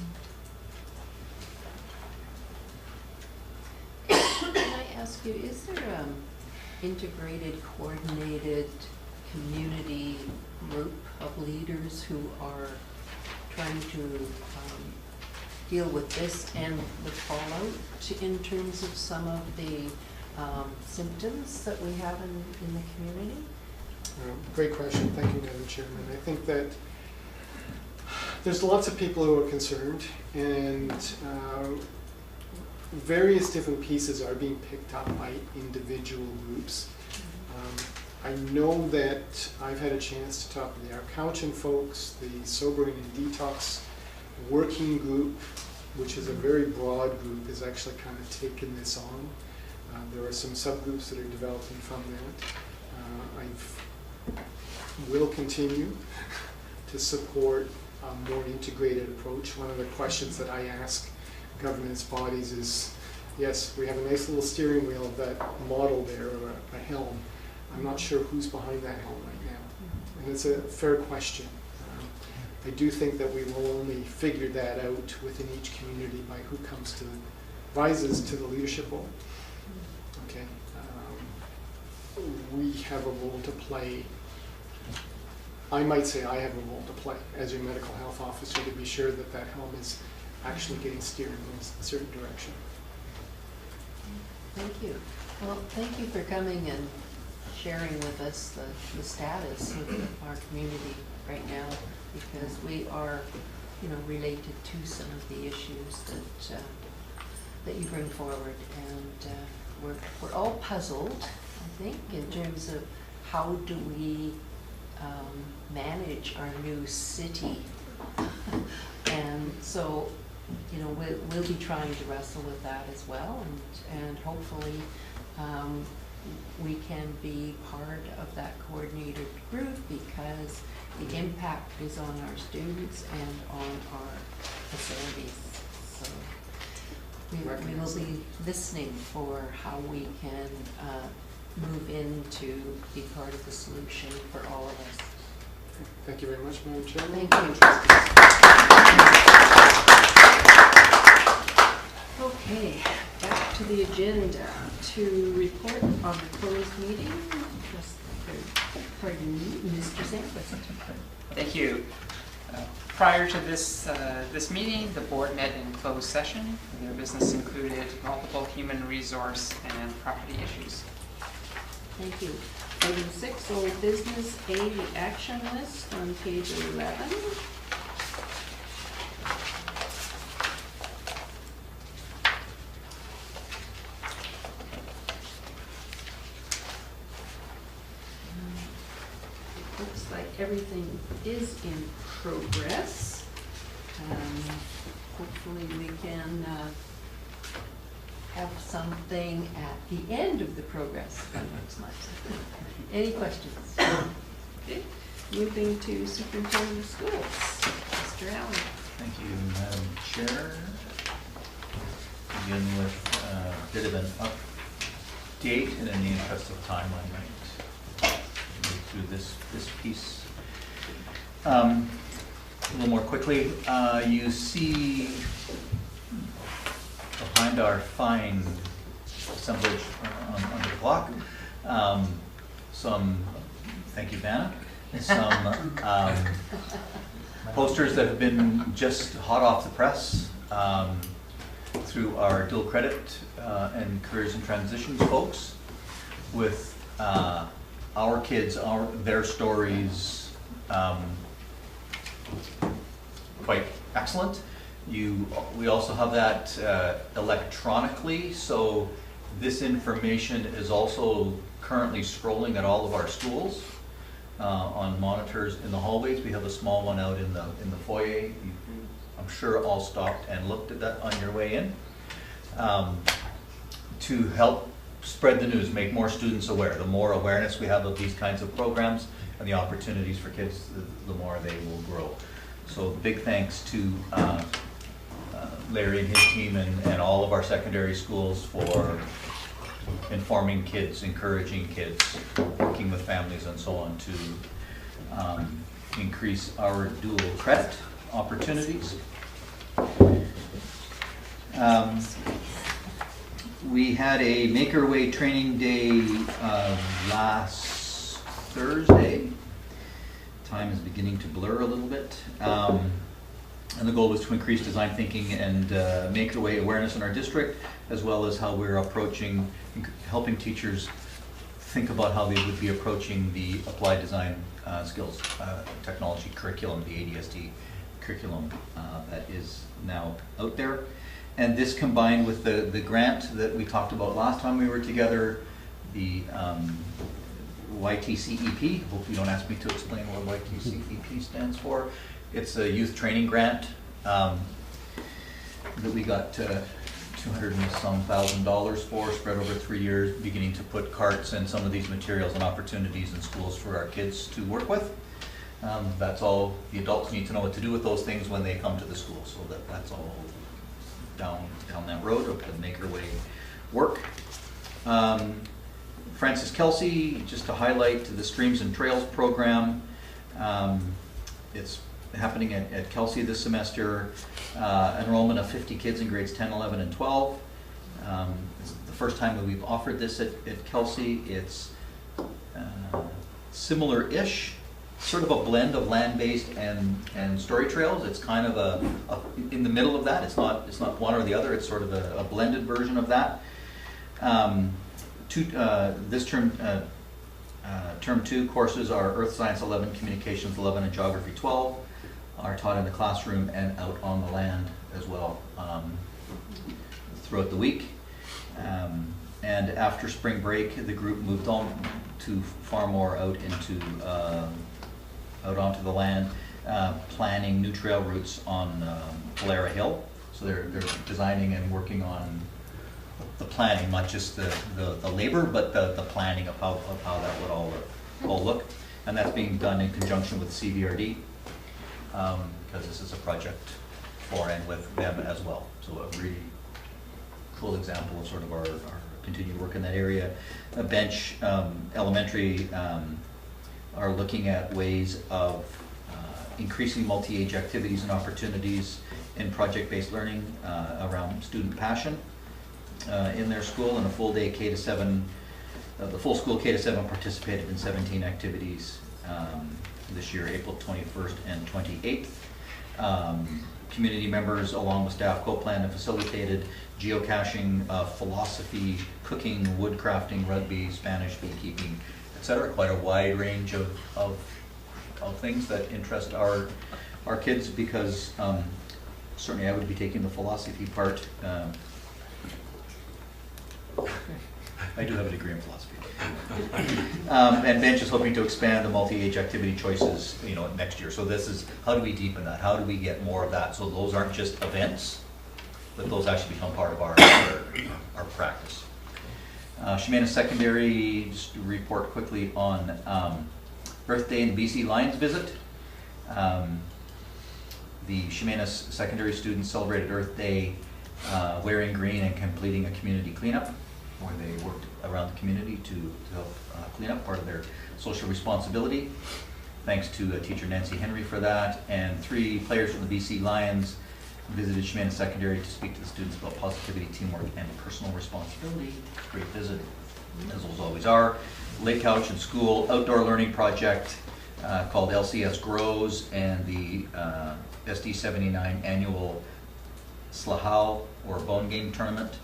Can I ask you, is there integrated, coordinated community group of leaders who are trying to deal with this and the fallout in terms of some of the symptoms that we have in the community? Great question. Thank you, Madam Chairman. I think that there's lots of people who are concerned, and various different pieces are being picked up by individual groups. I know that I've had a chance to talk with the Arcouchin folks, the Sobering and Detox Working Group, which is a very broad group, has actually kind of taken this on. There are some subgroups that are developing from that. I will continue to support a more integrated approach. One of the questions that I ask governance bodies is, yes, we have a nice little steering wheel of that model there, or a helm. I'm not sure who's behind that helm right now. And it's a fair question. I do think that we will only figure that out within each community by who rises to the leadership role. Okay. We have a role to play. I might say I have a role to play as your medical health officer to be sure that that helm is actually getting steered in a certain direction. Thank you. Well, thank you for coming and sharing with us the status of our community right now, because we are, related to some of the issues that you bring forward, and we're all puzzled, I think, in terms of how do we manage our new city, and so we'll be trying to wrestle with that as well, and hopefully we can be part of that coordinated group, because the impact is on our students and on our facilities. So we will be listening for how we can move into be part of the solution for all of us. Thank you very much, Madam Chairman. Thank you. Okay, back to the agenda to report on the closed meeting. Pardon me, Mr. Sandquist. Thank you. Prior to this meeting, the board met in closed session. Their business included multiple human resource and property issues. Thank you. Item 6, old business, A, the action list on page 11. Looks like everything is in progress. Hopefully we can have something at the end of the progress by next month. Any questions? Okay. Moving to Superintendent of Schools, Mr. Allen. Thank you, Madam Chair. Begin with a bit of an update, and in the interest of time, I might move through this piece a little more quickly. You see behind our fine assemblage on the block some, thank you, Vanna, some posters that have been just hot off the press through our dual credit and careers and transitions folks with our kids, their stories, quite excellent. We also have that electronically, so this information is also currently scrolling at all of our schools on monitors in the hallways. We have a small one out in the foyer. I'm sure all stopped and looked at that on your way in to help spread the news, make more students aware. The more awareness we have of these kinds of programs and the opportunities for kids, the more they will grow. So big thanks to Larry and his team and all of our secondary schools for informing kids, encouraging kids, working with families and so on to increase our dual credit opportunities. We had a Make Our Way training day last Thursday. Time is beginning to blur a little bit. And the goal was to increase design thinking and make our way awareness in our district, as well as how we're approaching, helping teachers think about how they would be approaching the applied design skills technology curriculum, the ADSD curriculum that is now out there. And this combined with the grant that we talked about last time we were together, the YTCEP, hope you don't ask me to explain what YTCEP stands for. It's a youth training grant that we got $200 and some thousand for, spread over 3 years, beginning to put carts and some of these materials and opportunities in schools for our kids to work with. That's all. The adults need to know what to do with those things when they come to the school, so that's all down that road to make our way work. Francis Kelsey, just to highlight the Streams and Trails program. It's happening at Kelsey this semester. Enrollment of 50 kids in grades 10, 11, and 12. It's the first time that we've offered this at Kelsey. It's similar-ish, sort of a blend of land-based and story trails. It's kind of in the middle of that. It's not one or the other. It's sort of a blended version of that. This term, term 2 courses are Earth Science 11, Communications 11, and Geography 12. Are taught in the classroom and out on the land as well throughout the week. And after spring break, the group moved on to far more out onto the land, planning new trail routes on Polara Hill. So they're designing and working on the planning, not just the labor, but the planning of how that would all look. And that's being done in conjunction with CVRD. Because this is a project for and with them as well. So a really cool example of sort of our continued work in that area. Bench Elementary are looking at ways of increasing multi-age activities and opportunities in project-based learning around student passion. in their school, and a full day K-7, the full school K-7 participated in 17 activities this year, April 21st and 28th. Community members, along with staff, co-planned and facilitated geocaching, philosophy, cooking, wood crafting, rugby, Spanish, beekeeping, etc. Quite a wide range of things that interest our kids, because certainly I would be taking the philosophy part. I do have a degree in philosophy. And Bench is hoping to expand the multi-age activity choices, next year. So this is, how do we deepen that? How do we get more of that? So those aren't just events, but those actually become part of our practice. Chemainus Secondary, just to report quickly on Earth Day and BC Lions visit. The Chemainus Secondary students celebrated Earth Day wearing green and completing a community cleanup, where they worked around the community to help clean up, part of their social responsibility. Thanks to teacher Nancy Henry for that. And 3 players from the BC Lions visited Chemainus Secondary to speak to the students about positivity, teamwork, and personal responsibility. Great visit, as those always are. Lake Couch and School outdoor learning project called LCS Grows, and the SD 79 annual Slahal or bone game tournament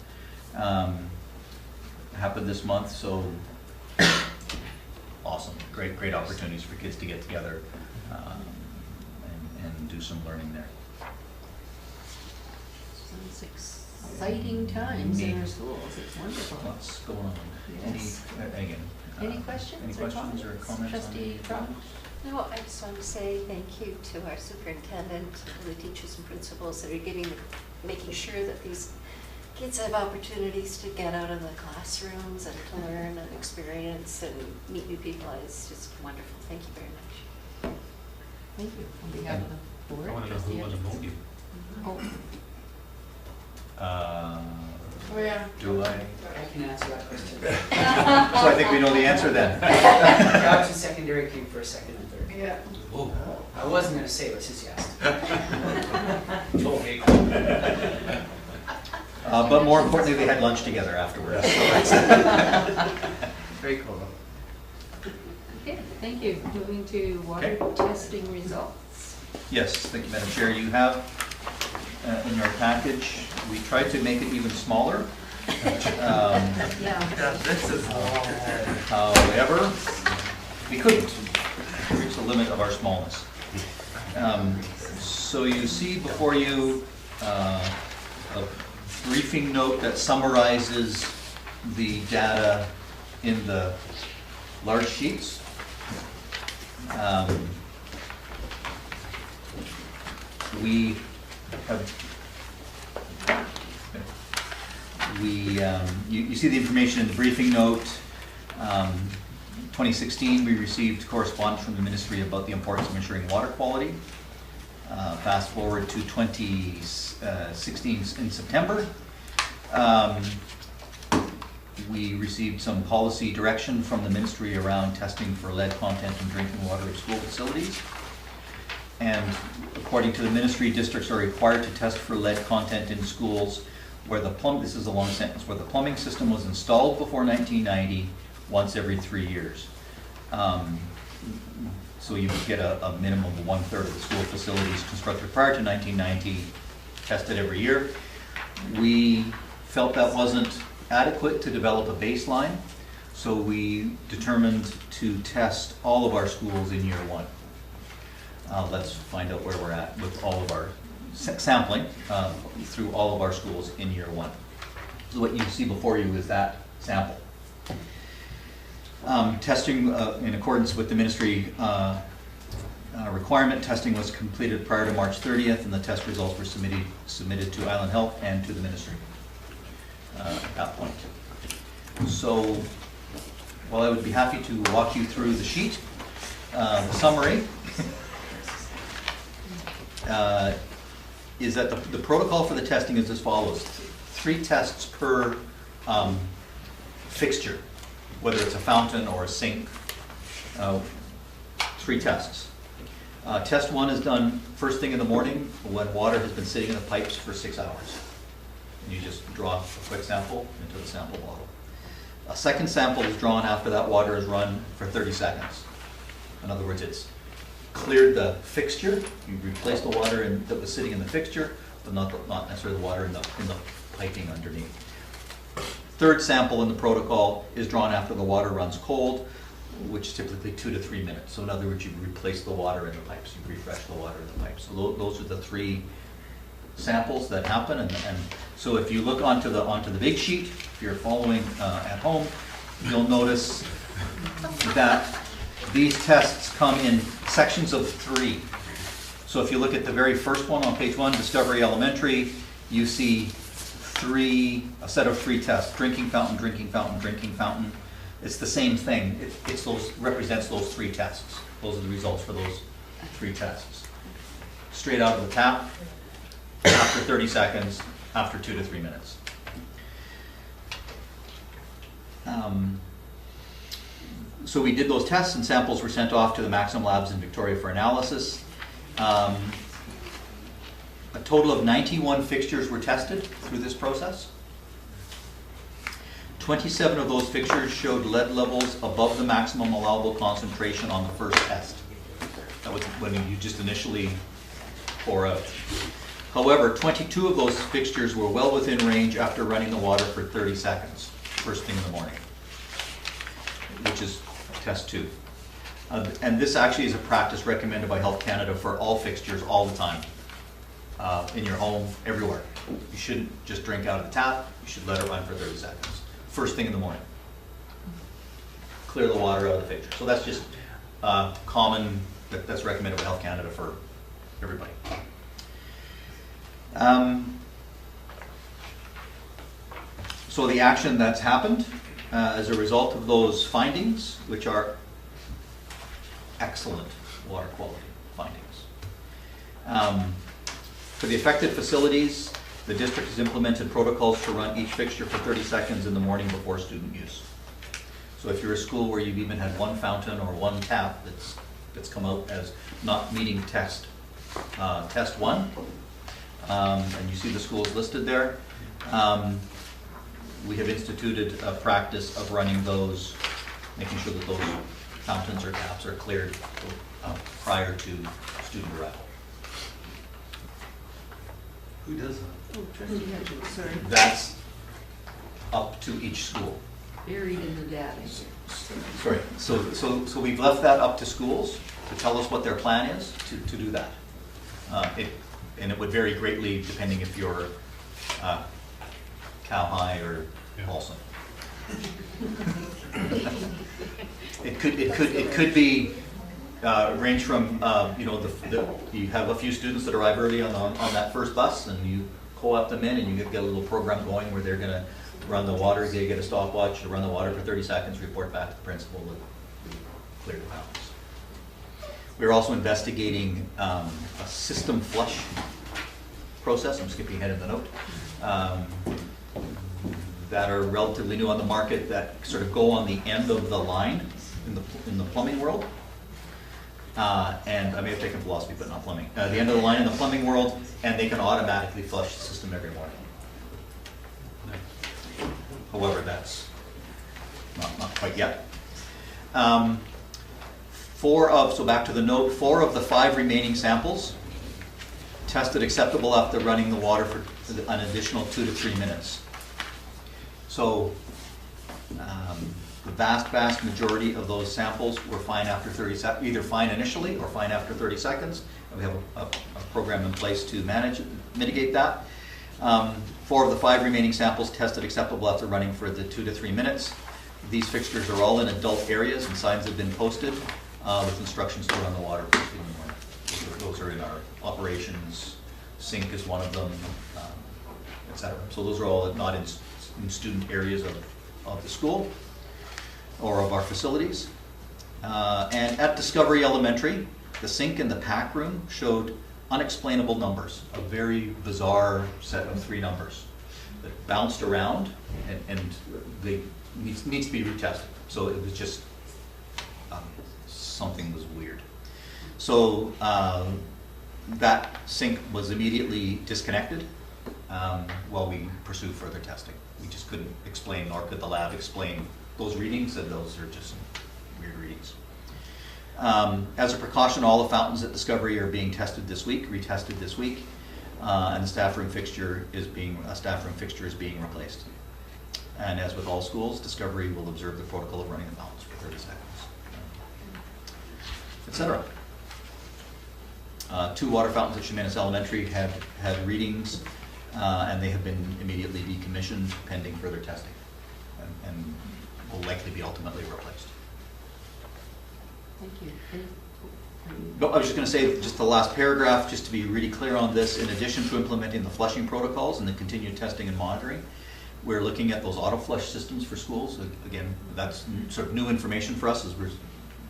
happened this month. So awesome, great opportunities for kids to get together and do some learning there. Sounds exciting times in our schools. It's wonderful. What's going on? Yes. Any questions or comments? Trustee Brown? No, I just want to say thank you to our superintendent, the teachers and principals that are making sure that these kids have opportunities to get out of the classrooms and to learn and experience and meet new people. It's just wonderful. Thank you very much. Thank you. On behalf of the board. I want to know who won the vote. Oh, Oh, yeah. Do I? I can answer that question. So I think we know the answer then. Couch and Secondary came for 2nd and 3rd. Yeah. Oh. I wasn't going to say, but since you asked. Told me. But more importantly, they had lunch together afterwards. Very cool. okay, thank you. Moving to water testing results. Yes, thank you, Madam Chair. You have in your package, we tried to make it even smaller. Yeah. This is However, we couldn't reach the limit of our smallness. So you see before you a briefing note that summarizes the data in the large sheets. We have, you see the information in the briefing note. 2016, we received correspondence from the ministry about the importance of ensuring water quality. Fast forward to 2016 in September. We received some policy direction from the ministry around testing for lead content in drinking water at school facilities. And according to the ministry, districts are required to test for lead content in schools where this is a long sentence, where the plumbing system was installed before 1990, once every 3 years. So you would get a minimum of 1/3 of the school facilities constructed prior to 1990 tested every year. We felt that wasn't adequate to develop a baseline, so we determined to test all of our schools in year 1. Let's find out where we're at with all of our sampling through all of our schools in year 1. So what you see before you is that sample. Testing in accordance with the ministry requirement, testing was completed prior to March 30th, and the test results were submitted to Island Health and to the ministry at that point. So while I would be happy to walk you through the sheet, the summary is that the protocol for the testing is as follows. 3 tests per fixture, whether it's a fountain or a sink, 3 tests. Test 1 is done first thing in the morning when water has been sitting in the pipes for 6 hours. and you just draw a quick sample into the sample bottle. A second sample is drawn after that water is run for 30 seconds. In other words, it's cleared the fixture, you replace the water that was sitting in the fixture, but not necessarily the water in the piping underneath. Third sample in the protocol is drawn after the water runs cold, which is typically 2 to 3 minutes. So in other words, you replace the water in the pipes, you refresh the water in the pipes. So those are the 3 samples that happen. And so if you look onto the big sheet, if you're following at home, you'll notice that these tests come in sections of 3. So if you look at the very first one on page 1, Discovery Elementary, you see a set of 3 tests: drinking fountain, drinking fountain, drinking fountain. It's the same thing. It represents those 3 tests. Those are the results for those 3 tests. Straight out of the tap, after 30 seconds, after 2 to 3 minutes. So we did those tests, and samples were sent off to the Maxim Labs in Victoria for analysis. A total of 91 fixtures were tested through this process. 27 of those fixtures showed lead levels above the maximum allowable concentration on the first test. That was when you just initially pour out. However, 22 of those fixtures were well within range after running the water for 30 seconds, first thing in the morning, which is test 2. And this actually is a practice recommended by Health Canada for all fixtures all the time, in your home, everywhere. You shouldn't just drink out of the tap, you should let it run for 30 seconds, first thing in the morning. Clear the water out of the fixture. So that's just common, that's recommended by Health Canada for everybody. So the action that's happened as a result of those findings, which are excellent water quality findings. For the affected facilities, the district has implemented protocols to run each fixture for 30 seconds in the morning before student use. So if you're a school where you've even had 1 fountain or 1 tap that's come out as not meeting test 1, and you see the schools listed there, we have instituted a practice of running those, making sure that those fountains or taps are cleared prior to student arrival. Who does that? Oh, Trustee Hutchins, sorry. That's up to each school. Buried in the data. Sorry. So we've left that up to schools to tell us what their plan is to do that. And it would vary greatly depending if you're Cal High or Paulson. It could be range from you have a few students that arrive early on that first bus, and you co-op them in, and you get a little program going where they're going to run the water. They get a stopwatch to run the water for 30 seconds, report back to the principal, and clear the fountains. We're also investigating a system flush process. I'm skipping ahead in the note. That are relatively new on the market, that sort of go on the end of the line in the plumbing world. And I may have taken philosophy, but not plumbing. The end of the line in the plumbing world, and they can automatically flush the system every morning. However, that's not quite yet. So back to the note, 4 of the 5 remaining samples tested acceptable after running the water for an additional 2 to 3 minutes. So the vast majority of those samples were fine after 30 seconds, either fine initially or fine after 30 seconds. And we have a program in place to mitigate that. 4 of the 5 remaining samples tested acceptable after running for the 2 to 3 minutes. These fixtures are all in adult areas, and signs have been posted with instructions to run the water first thing in the morning. Those are in our operations. Sink is one of them, etc. So those are all not in student areas of the school or of our facilities. And at Discovery Elementary, the sink in the pack room showed unexplainable numbers, a very bizarre set of 3 numbers that bounced around, and they needs to be retested. So it was just something was weird. So that sink was immediately disconnected while we pursue further testing. We just couldn't explain, nor could the lab explain those readings, and those are just weird readings. As a precaution, all the fountains at Discovery are being tested this week, retested this week, and the staff room fixture is being replaced. And as with all schools, Discovery will observe the protocol of running the fountains for 30 seconds, etc. 2 water fountains at Chemainus Elementary had readings, and they have been immediately decommissioned pending further testing, and will likely be ultimately replaced. Thank you. But I was just going to say, just the last paragraph, just to be really clear on this, in addition to implementing the flushing protocols and the continued testing and monitoring, we're looking at those auto flush systems for schools. Again, that's sort of new information for us as we're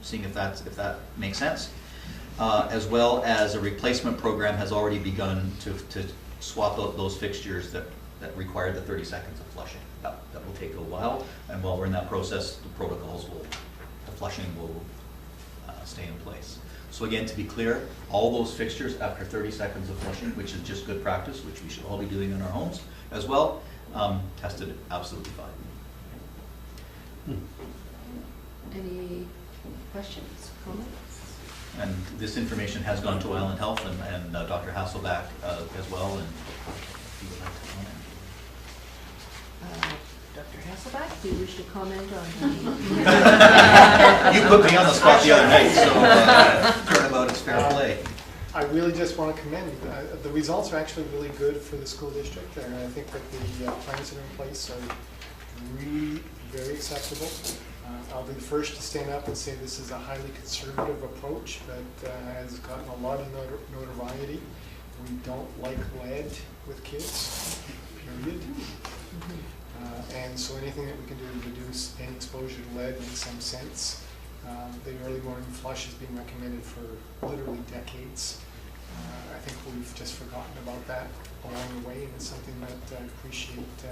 seeing if that makes sense. As well as a replacement program has already begun to swap out those fixtures that require the 30 seconds of flushing. That will take a while, and while we're in that process, the flushing will stay in place. So again, to be clear, all those fixtures after 30 seconds of flushing, which is just good practice, which we should all be doing in our homes as well, tested absolutely fine. Any questions, comments? And this information has gone to Island Health and Dr. Hasselback as well, and if you would like to comment. Dr. Hasselback, do you wish to comment on the... You put me on the spot the other night, so turnabout is fair play. I really just want to commend, the results are actually really good for the school district, and I think that the plans that are in place are really very acceptable. I'll be the first to stand up and say this is a highly conservative approach that has gotten a lot of notoriety. We don't like lead with kids, period. And so anything that we can do to reduce any exposure to lead makes some sense. The early morning flush has been recommended for literally decades. I think we've just forgotten about that along the way, and it's something that I appreciate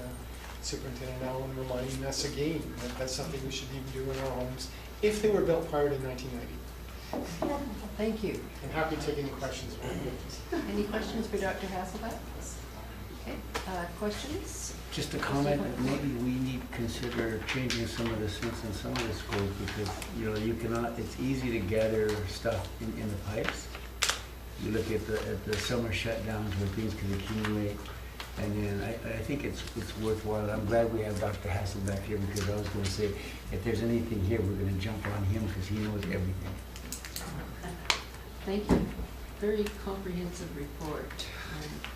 Superintendent Allen reminding us again that that's something we should even do in our homes if they were built prior to 1990. Thank you. I'm happy to take any questions. Any questions for Dr. Hasselback? Okay, questions? Just a comment that maybe we need to consider changing some of the sinks in some of the schools, because you cannot. It's easy to gather stuff in the pipes. You look at the summer shutdowns where things can accumulate, and then I think it's worthwhile. I'm glad we have Dr. Hasselback here, because I was going to say if there's anything here, we're going to jump on him because he knows everything. Thank you. Very comprehensive report.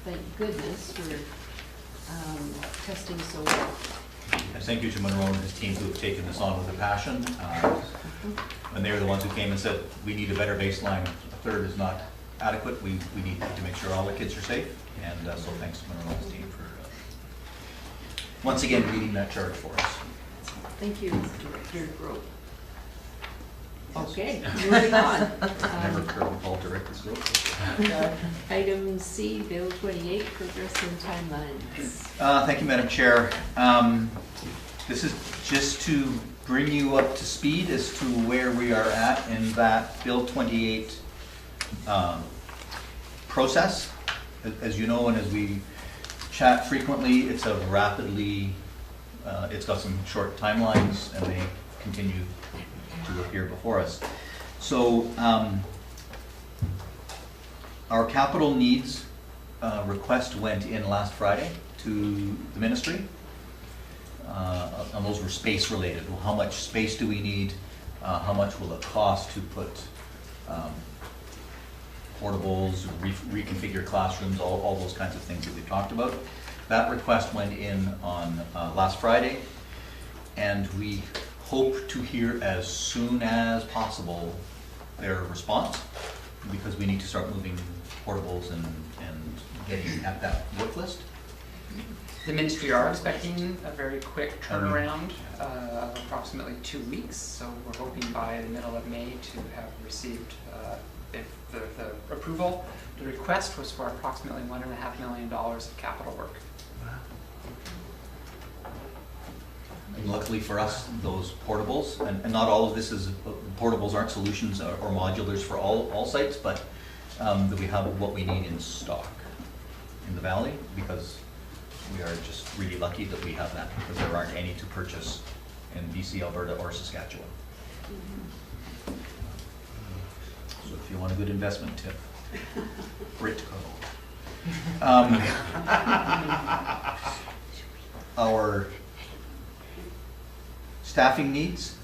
Thank goodness for testing so well. And thank you to Monroe and his team who have taken this on with a passion. When they were the ones who came and said, we need a better baseline, a third is not adequate, we need to make sure all the kids are safe. And so thanks to Monroe and his team for once again leading that charge for us. Thank you, Director Grobe. Okay, moving on. Never occurred to Paul direct this group. Item C, Bill 28, progress and timelines. Thank you, Madam Chair. This is just to bring you up to speed as to where we are at in that Bill 28 process. As you know, and as we chat frequently, it's a rapidly, it's got some short timelines, and they continue to appear before us. So our capital needs request went in last Friday to the ministry, and those were space related. Well, how much space do we need? How much will it cost to put portables, reconfigure classrooms, all those kinds of things that we talked about. That request went in on last Friday, and we hope to hear as soon as possible their response, because we need to start moving portables and getting at that work list. The ministry are expecting a very quick turnaround of approximately 2 weeks, so we're hoping by the middle of May to have received the approval. The request was for approximately $1.5 million of capital work. And luckily for us, those portables, and not all of this is, portables aren't solutions or modulars for all sites, but that we have what we need in stock in the valley, because we are just really lucky that we have that, because there aren't any to purchase in BC, Alberta, or Saskatchewan. So if you want a good investment tip, Britco. Our staffing needs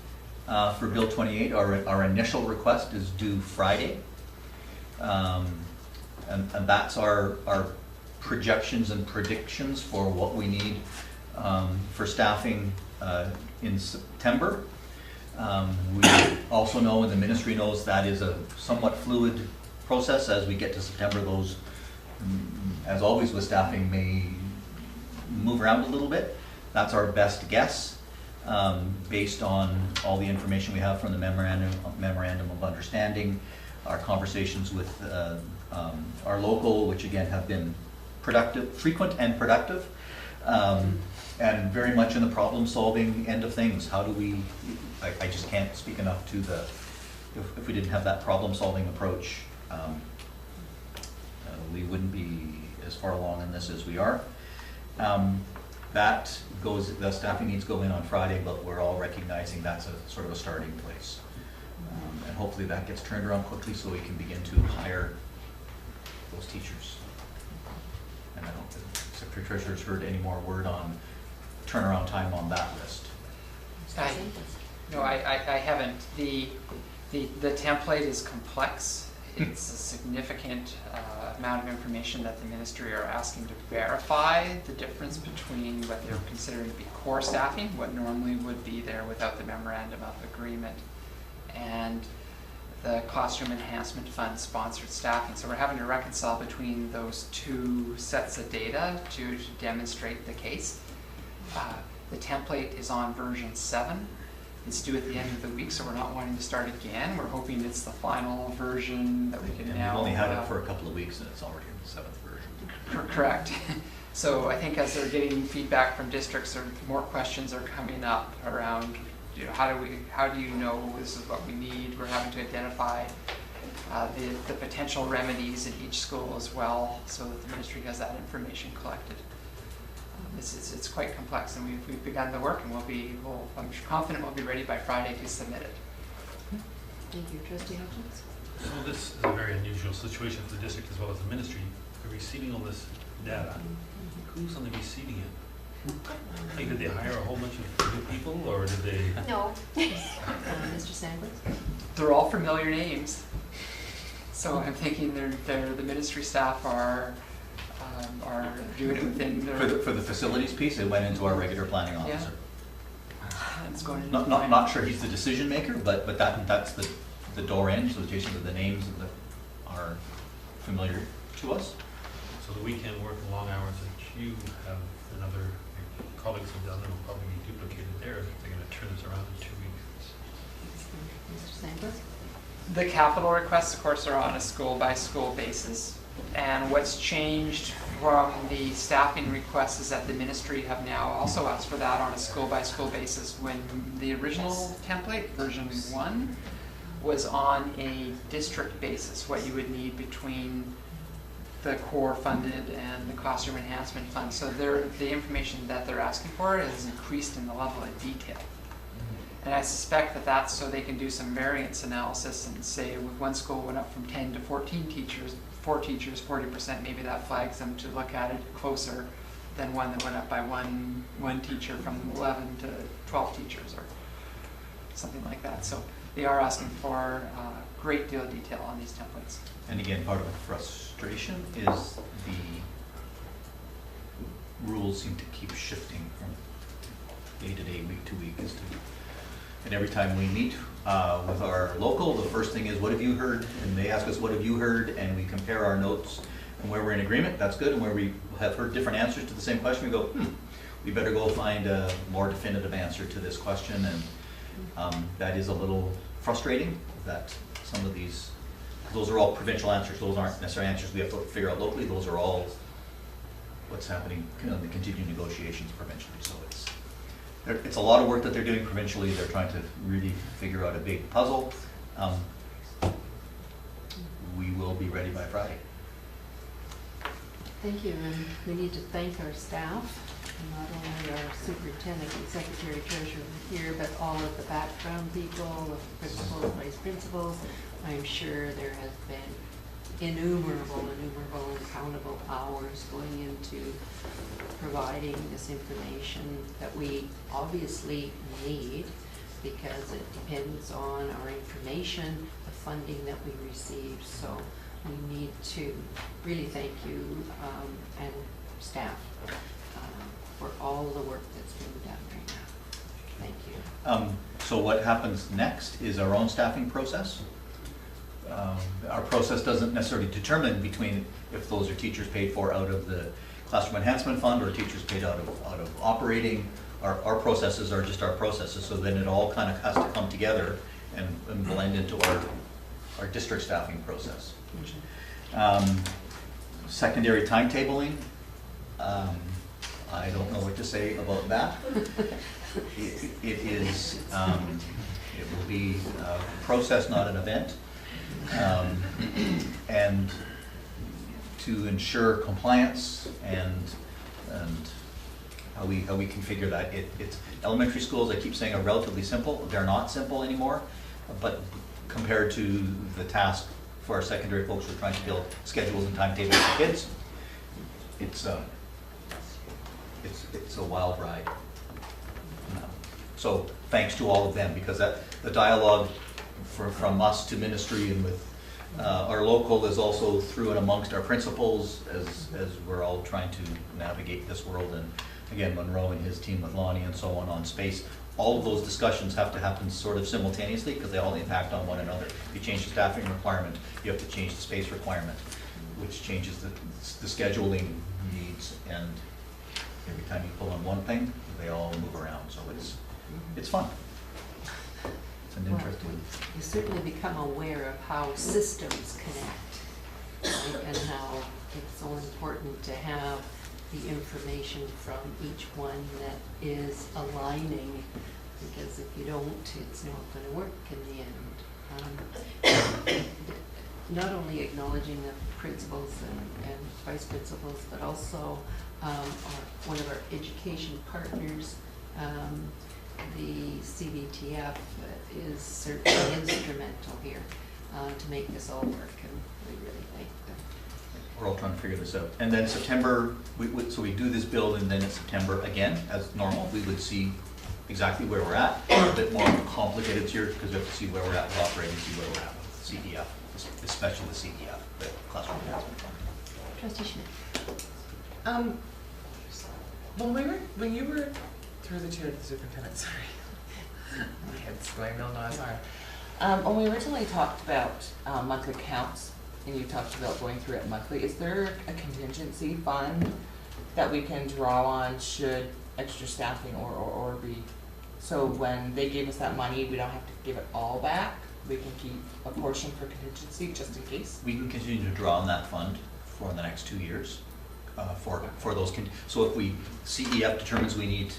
for Bill 28, our initial request is due Friday. And that's our projections and predictions for what we need for staffing in September. We also know, and the ministry knows, that is a somewhat fluid process. As we get to September, those, as always with staffing, may move around a little bit. That's our best guess, based on all the information we have from the memorandum of understanding, our conversations with our local, which again have been frequent and productive, and very much in the problem-solving end of things. How do we, I just can't speak enough to the, if we didn't have that problem-solving approach, we wouldn't be as far along in this as we are. That goes, the staffing needs go in on Friday, but we're all recognizing that's a sort of a starting place. And hopefully that gets turned around quickly so we can begin to hire those teachers. And I don't think the Secretary Treasurer's heard any more word on turnaround time on that list. No, I haven't. The template is complex. It's a significant amount of information that the ministry are asking to verify the difference between what they're considering to be core staffing, what normally would be there without the memorandum of agreement, and the Classroom Enhancement Fund sponsored staffing. So we're having to reconcile between those two sets of data to demonstrate the case. The template is on version 7. It's due at the end of the week, so we're not wanting to start again. We're hoping it's the final version that we can And now... we've only had it for a couple of weeks and it's already in the 7th version. Correct. So I think as they're getting feedback from districts, more questions are coming up around, how do you know this is what we need? We're having to identify the potential remedies in each school as well, so that the ministry has that information collected. It's quite complex, and we've begun the work, and I'm confident we'll be ready by Friday to submit it. Thank you. Trustee Hutchins? So this is a very unusual situation for the district as well as the ministry. They're receiving all this data. Who's on the receiving it? Like, did they hire a whole bunch of new people, or did they? No. Mr. Sanders? They're all familiar names, so I'm thinking the ministry staff are doing it within their... For the facilities piece, it went into our regular planning officer. Yeah. It's going into Not sure he's the decision maker, but that's the door in, so Jason, the names that are familiar to us. So the weekend work and long hours that you have and other colleagues have done will probably be duplicated there if they're going to turn this around in 2 weeks. Mr. Sanders? The capital requests, of course, are on a school-by-school basis. And what's changed from the staffing requests is that the ministry have now also asked for that on a school-by-school basis, when the original template, version 1, was on a district basis, what you would need between the core funded and the classroom enhancement fund. So the information that they're asking for is increased in the level of detail. And I suspect that that's so they can do some variance analysis and say with one school went up from 10 to 14 teachers, 4 teachers, 40%, maybe that flags them to look at it closer than one that went up by one teacher from 11 to 12 teachers or something like that. So they are asking for a great deal of detail on these templates. And again, part of the frustration is the rules seem to keep shifting from day to day, week to week. And every time we meet with our local, the first thing is, what have you heard? And they ask us, what have you heard? And we compare our notes, and where we're in agreement, that's good. And where we have heard different answers to the same question, we go, we better go find a more definitive answer to this question. And that is a little frustrating that some of these, those are all provincial answers. Those aren't necessarily answers we have to figure out locally. Those are all what's happening in the continuing negotiations provincially. So it's a lot of work that they're doing provincially. They're trying to really figure out a big puzzle. We will be ready by Friday. Thank you, and we need to thank our staff, not only our superintendent and secretary treasurer here, but all of the background people, the principals, vice principals. I'm sure there has been innumerable and countable hours going into providing this information that we obviously need, because it depends on our information, the funding that we receive. So we need to really thank you and staff for all the work that's being done right now. Thank you. So what happens next is our own staffing process. Our process doesn't necessarily determine between if those are teachers paid for out of the Classroom Enhancement Fund or teachers paid out of operating. Our processes are just our processes, so then it all kind of has to come together and blend into our district staffing process. Secondary timetabling, I don't know what to say about that. It will be a process, not an event. And to ensure compliance and how we configure that. It's elementary schools, I keep saying, are relatively simple. They're not simple anymore, but compared to the task for our secondary folks who are trying to build schedules and timetables for kids, it's a wild ride. So thanks to all of them, because the dialogue from us to ministry and with our local is also through and amongst our principals as we're all trying to navigate this world. And again, Monroe and his team with Lonnie and so on space, all of those discussions have to happen sort of simultaneously because they all impact on one another. If you change the staffing requirement, you have to change the space requirement, which changes the scheduling needs. And every time you pull on one thing, they all move around. So it's fun. It's an interesting. You certainly become aware of how systems connect, right? And how it's so important to have the information from each one that is aligning, because if you don't, it's not going to work in the end. Not only acknowledging the principals and vice principals, but also one of our education partners, the CBTF, is certainly instrumental here to make this all work, and we really thank them. We're all trying to figure this out. And then September, so we do this build, and then in September, again, as normal, we would see exactly where we're at. A bit more complicated here because we have to see where we're at with operating, see where we're at with CEF, especially the CEF, the Classroom Enhancement Fund. Trustee Schmidt. When you were through the chair to the superintendent, sorry. My head's going real noisy. When we originally talked about monthly counts, and you talked about going through it monthly, is there a contingency fund that we can draw on should extra staffing or be, so when they gave us that money, we don't have to give it all back? We can keep a portion for contingency just in case? We can continue to draw on that fund for the next 2 years for those. So if CEF determines we need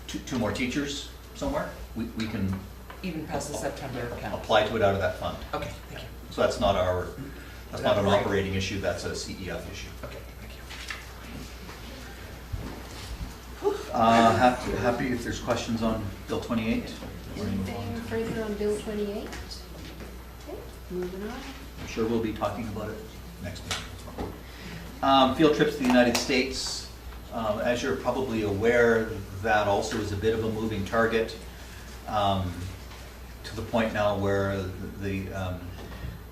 two more teachers somewhere, we can even past the September count. Apply to it out of that fund. Okay, thank you. So that's not not an operating issue, that's a CEF issue. Okay, thank you. Happy if there's questions on Bill 28. Anything further on Bill 28? Okay, moving on. I'm sure we'll be talking about it next meeting as well. Field trips to the United States. As you're probably aware, that also is a bit of a moving target, to the point now where the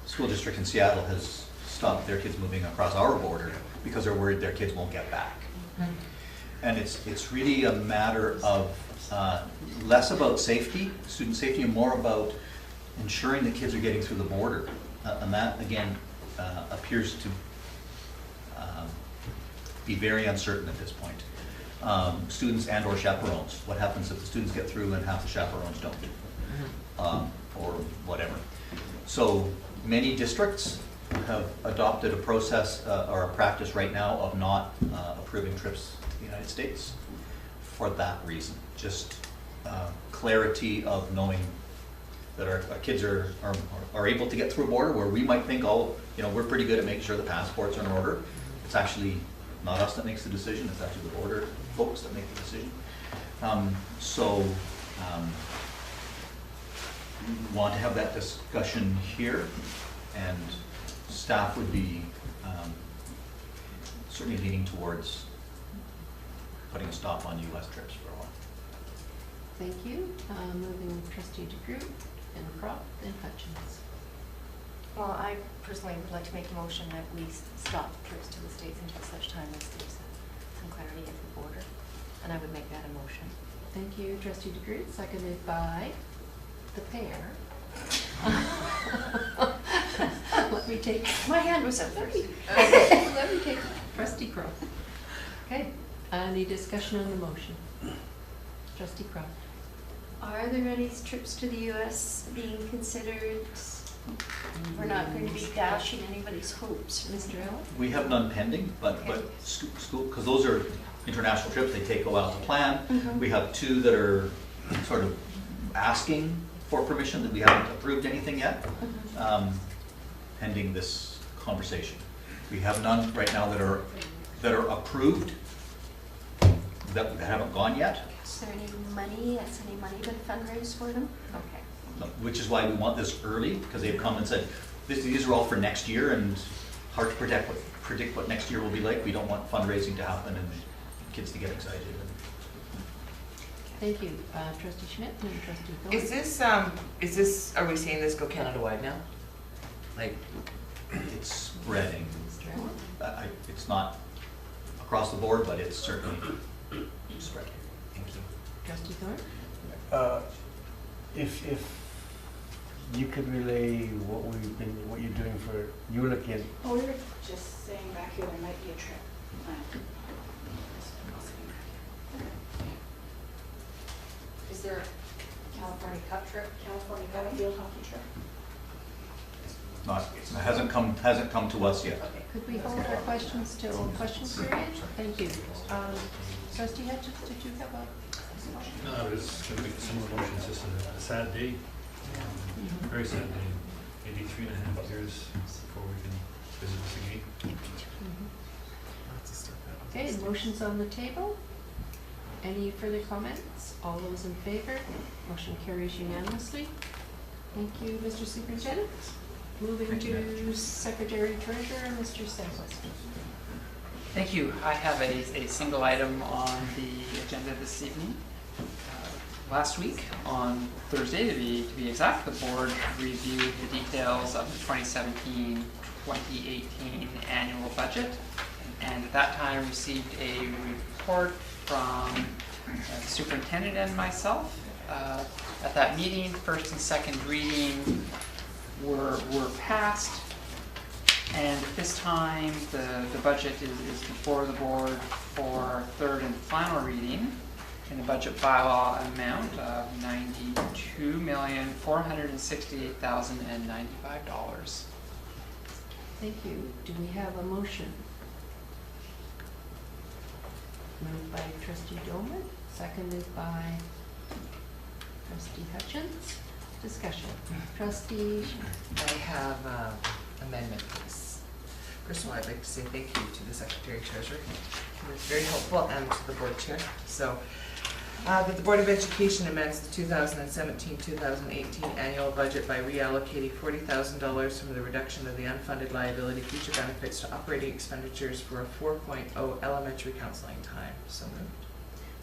school district in Seattle has stopped their kids moving across our border because they're worried their kids won't get back. And it's really a matter of less about safety, student safety, and more about ensuring that kids are getting through the border. And that, again, appears to be very uncertain at this point. Students and or chaperones. What happens if the students get through and half the chaperones don't? Or whatever. So many districts have adopted a process or a practice right now of not approving trips to the United States for that reason. Just clarity of knowing that our kids are able to get through a border where we might think, we're pretty good at making sure the passports are in order. It's actually not us that makes the decision, it's actually the order folks that make the decision. We want to have that discussion here, and staff would be certainly leaning towards putting a stop on US trips for a while. Thank you. Moving trustee DeGroot and Croft and Hutchins. Well, I personally would like to make a motion that we stop trips to the States until such time as there's some clarity at the border. And I would make that a motion. Thank you, trustee DeGroot, seconded by the pair. Let me take. My hand was up first. Let me take trustee Croft. Okay, any discussion on the motion? Trustee Croft. Are there any trips to the US being considered? We're not going to be dashing anybody's hopes. Mr. Allen? We have none pending, but school, because those are international trips, they take a while to plan. We have 2 that are sort of asking for permission, that we haven't approved anything yet, pending this conversation. We have none right now that are approved, that haven't gone yet. Is there any money been fundraised for them? Okay. Which is why we want this early, because they've come and said, these are all for next year, and hard to predict what next year will be like. We don't want fundraising to happen and kids to get excited. Thank you, trustee Schmidt and trustee Thorne. Is this, are we saying this go Canada-wide now? Like, It's spreading. Mr. Allen? It's not across the board, but it's certainly spreading. thank you. Trustee Thorne? If you could relay what you're doing for, you were looking at. Oh, we were just saying back here there might be a trip planned. Is there a California Cup trip, California Cup field hockey trip? It hasn't come to us yet. Okay. Could we hold our questions till question period? Thank you. Trustee Hutchins, did you have a? No, I was going to make similar motions, just a sad day, very sad day, maybe 3.5 years before we can visit this again. Okay, motion's on the table. Any further comments? All those in favor? Motion carries unanimously. Thank you, Mr. Superintendent. Moving to Secretary Treasurer, Mr. Sandwich. Thank you. I have a single item on the agenda this evening. Last week, on Thursday to be exact, the board reviewed the details of the 2017-2018 annual budget, and at that time received a report from the superintendent and myself. At that meeting, first and second reading were passed, and at this time the budget is before the board for third and final reading in the budget bylaw amount of $92,468,095. Thank you. Do we have a motion? Moved by trustee Domer, seconded by trustee Hutchins. Discussion. Trustee I have amendment, please. First of all, I'd like to say thank you to the Secretary Treasurer. It was very helpful, and to the board chair. So, that the Board of Education amends the 2017-2018 annual budget by reallocating $40,000 from the reduction of the unfunded liability future benefits to operating expenditures for a 4.0 elementary counseling time. So moved.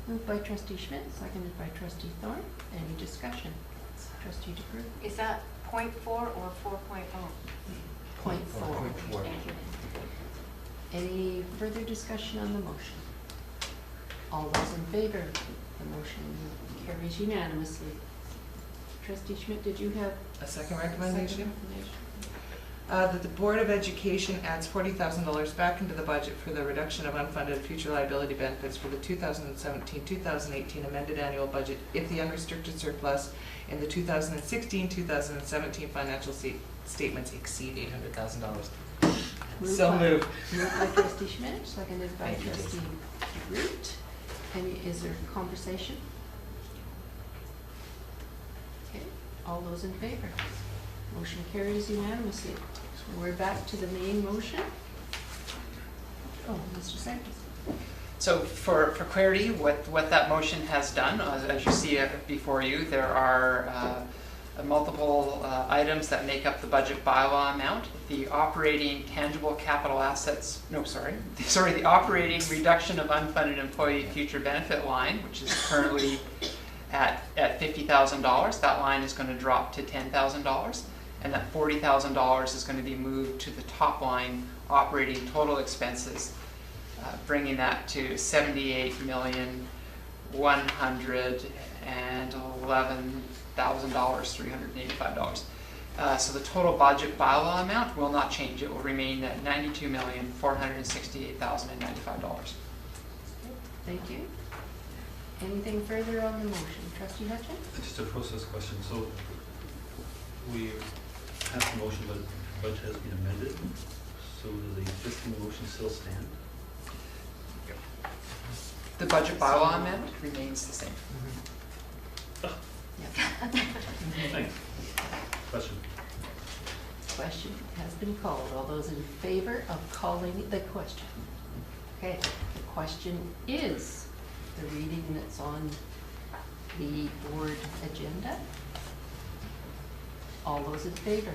Moved by trustee Schmidt, seconded by trustee Thorne. Any discussion? Trustee DeGroot. Is that 0.4 or 4.0? 0.4. Thank you. Any further discussion on the motion? All those in favor? The motion carries unanimously. Trustee Schmidt, did you have A second recommendation? second recommendation? That the Board of Education adds $40,000 back into the budget for the reduction of unfunded future liability benefits for the 2017-2018 amended annual budget if the unrestricted surplus in the 2016-2017 financial statements exceed $800,000. So moved. Moved by trustee Schmidt, seconded by trustee DeGroot. Is there conversation? Okay, all those in favor? Motion carries unanimously. We're back to the main motion. Oh, Mr. Sanders. So for clarity, what that motion has done, as you see it before you, there are multiple items that make up the budget bylaw amount. The operating tangible capital assets, the operating reduction of unfunded employee future benefit line, which is currently at $50,000. That line is going to drop to $10,000, and that $40,000 is going to be moved to the top line operating total expenses, bringing that to $78,111,385. So the total budget bylaw amount will not change. It will remain at $92,468,095. Thank you. Anything further on the motion? Trustee Hutchins? Just a process question. So we passed the motion, but the budget has been amended. So does the existing motion still stand? The budget bylaw amendment remains the same. Thanks. Question. Question has been called. All those in favor of calling the question? Okay, the question is the reading that's on the board agenda. All those in favor?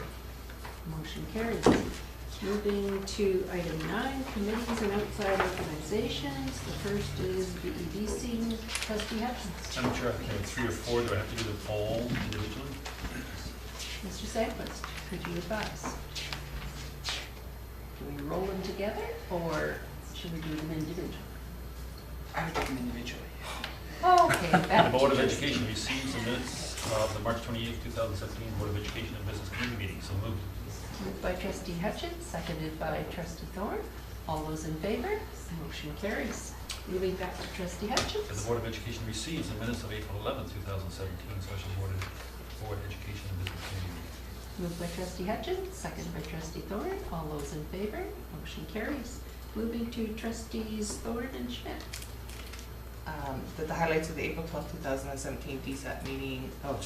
Motion carries. Moving to item 9, committees and outside organizations. The first is the EDC. Trustee Hutchins. I'm sure I can have 3 or 4. Do I have to do them all individually? Mr. Sandquist, could you advise? Do we roll them together, or should we do them individually? I would do them individually. Okay, back The Board to of Trustee. Education receives the minutes of the March 28, 2017 Board of Education and Business Committee meeting. So moved. Moved by Trustee Hutchins, seconded by Trustee Thorne. All those in favor? Motion carries. Moving back to Trustee That Hutchins. the Board of Education receives the minutes of April 11, 2017 Special Board of Education and Business Committee meeting. Moved by Trustee Hutchins, seconded by Trustee Thorne. All those in favor? Motion carries. Moving to Trustees Thorne and Schmidt. That the highlights of the April 12, 2017 DSAT meeting, that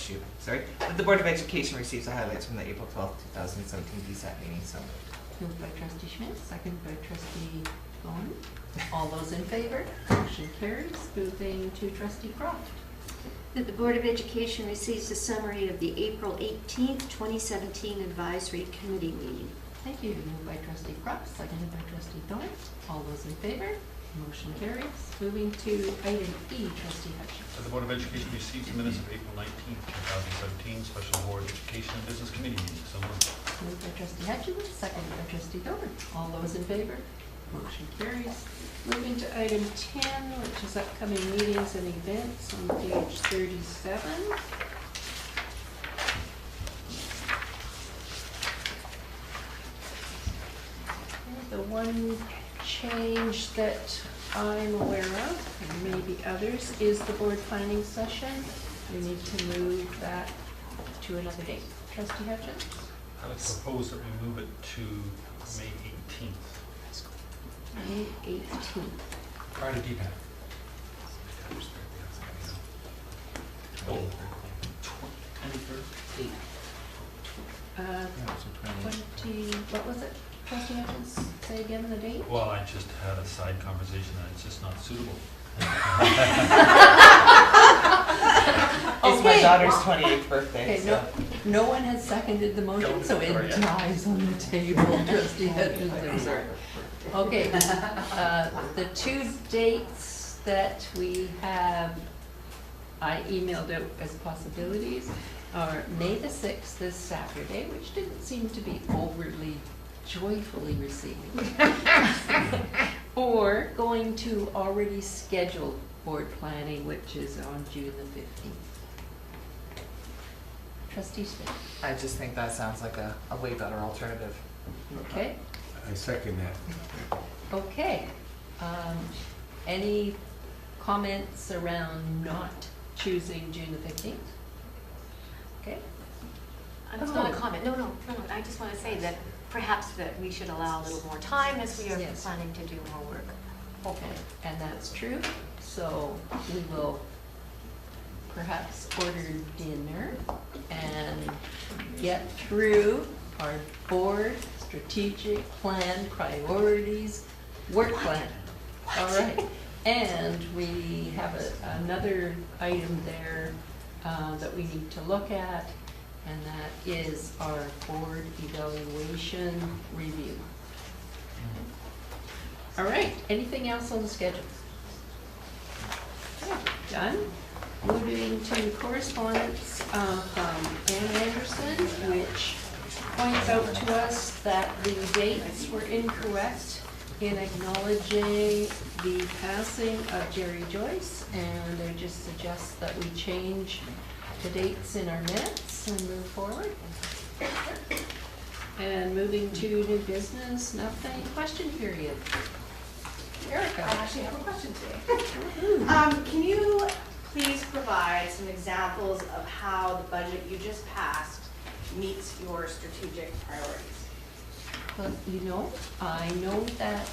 the Board of Education receives the highlights from the April 12, 2017 DSAT meeting, so. Moved by Trustee Schmidt, seconded by Trustee Thorne. All those in favor? Motion carries. Moving to Trustee Croft. That the Board of Education receives a summary of the April 18th, 2017 Advisory Committee meeting. Thank you. Moved by Trustee Croft, seconded by Trustee Thorne. All those in favor? Motion carries. Moving to item E, Trustee Hutchins. That the Board of Education receives the minutes of April 19, 2017 Special Board of Education and Business Committee meeting. So moved. Moved by Trustee Hutchins, seconded by Trustee Thorne. All those in favor? Motion carries. Moving to item 10, which is upcoming meetings and events on page 37. The one change that I'm aware of, and maybe others, is the board planning session. We need to move that to another date. Trustee Hutchins? I would propose that we move it to May 18th. May 18th. Prior to DPAC. Oh, 23rd? 20, what was it? Trustee Hutchins, say again the date? Well, I just had a side conversation and it's just not suitable. It's my Okay. daughter's 28th birthday, Okay, so. no one has seconded the motion, Don't so it ignore it. dies on the table. Trustee Hutchins, I'm sorry. Okay, the 2 dates that we have, I emailed out as possibilities, are May the 6th, this Saturday, which didn't seem to be overly joyfully received. Or going to already scheduled board planning, which is on June the 15th. Trustee Smith, I just think that sounds like a way better alternative. okay? I second that. Okay. Any comments around not choosing June the 15th? Okay. It's not a comment, no, I just want to say that perhaps that we should allow a little more time as we are Yes. planning to do more work. Okay, and that's true. So we will perhaps order dinner and get through our board strategic plan priorities Work plan. All right. And we have another item there that we need to look at, and that is our board evaluation review. All right, anything else on the schedule? Okay, done. Moving to correspondence from Ann Anderson, which points out to us that the dates were incorrect in acknowledging the passing of Jerry Joyce, and they just suggest that we change the dates in our minutes and move forward. And moving to new business, nothing, question period. Erica. I actually have a question today. Can you please provide some examples of how the budget you just passed meets your strategic priorities? Well, you know, I know that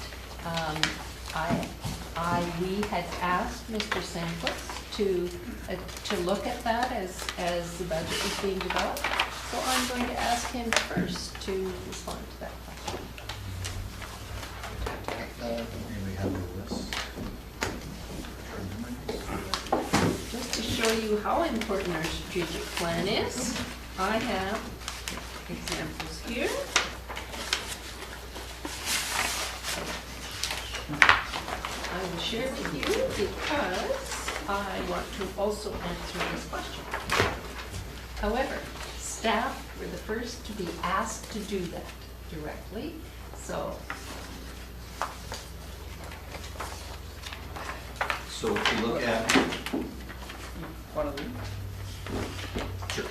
we had asked Mr. Sandquist to look at that as the budget was being developed. So I'm going to ask him first to respond to that question. We have the list. Just to show you how important our strategic plan is, I have examples here. I will share with you because I want to also answer this question. However, staff were the first to be asked to do that directly, so. So if you look at, One of them. sure.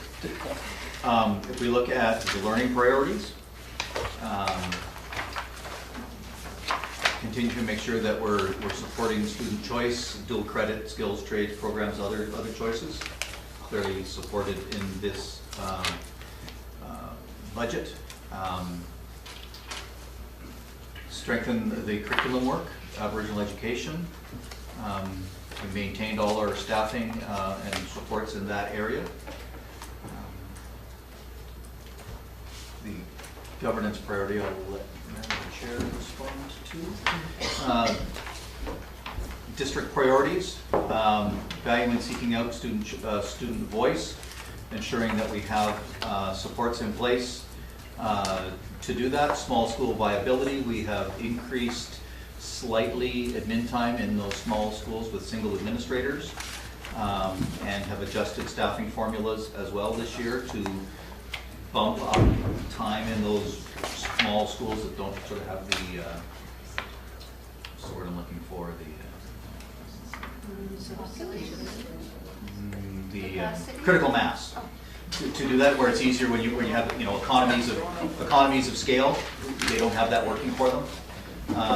If we look at the learning priorities, continue to make sure that we're supporting student choice, dual credit, skills, trades, programs, other choices, clearly supported in this budget. Strengthen the curriculum work, Aboriginal education. We maintained all our staffing and supports in that area. The governance priority, I'll let Madam Chair respond to. District priorities, valuing and seeking out student voice, ensuring that we have supports in place to do that. Small school viability, we have increased slightly admin time in those small schools with single administrators, and have adjusted staffing formulas as well this year to bump up time in those small schools that don't sort of have the, what's the word I'm looking for, the critical mass. To do that where it's easier when you have economies of scale, they don't have that working for them.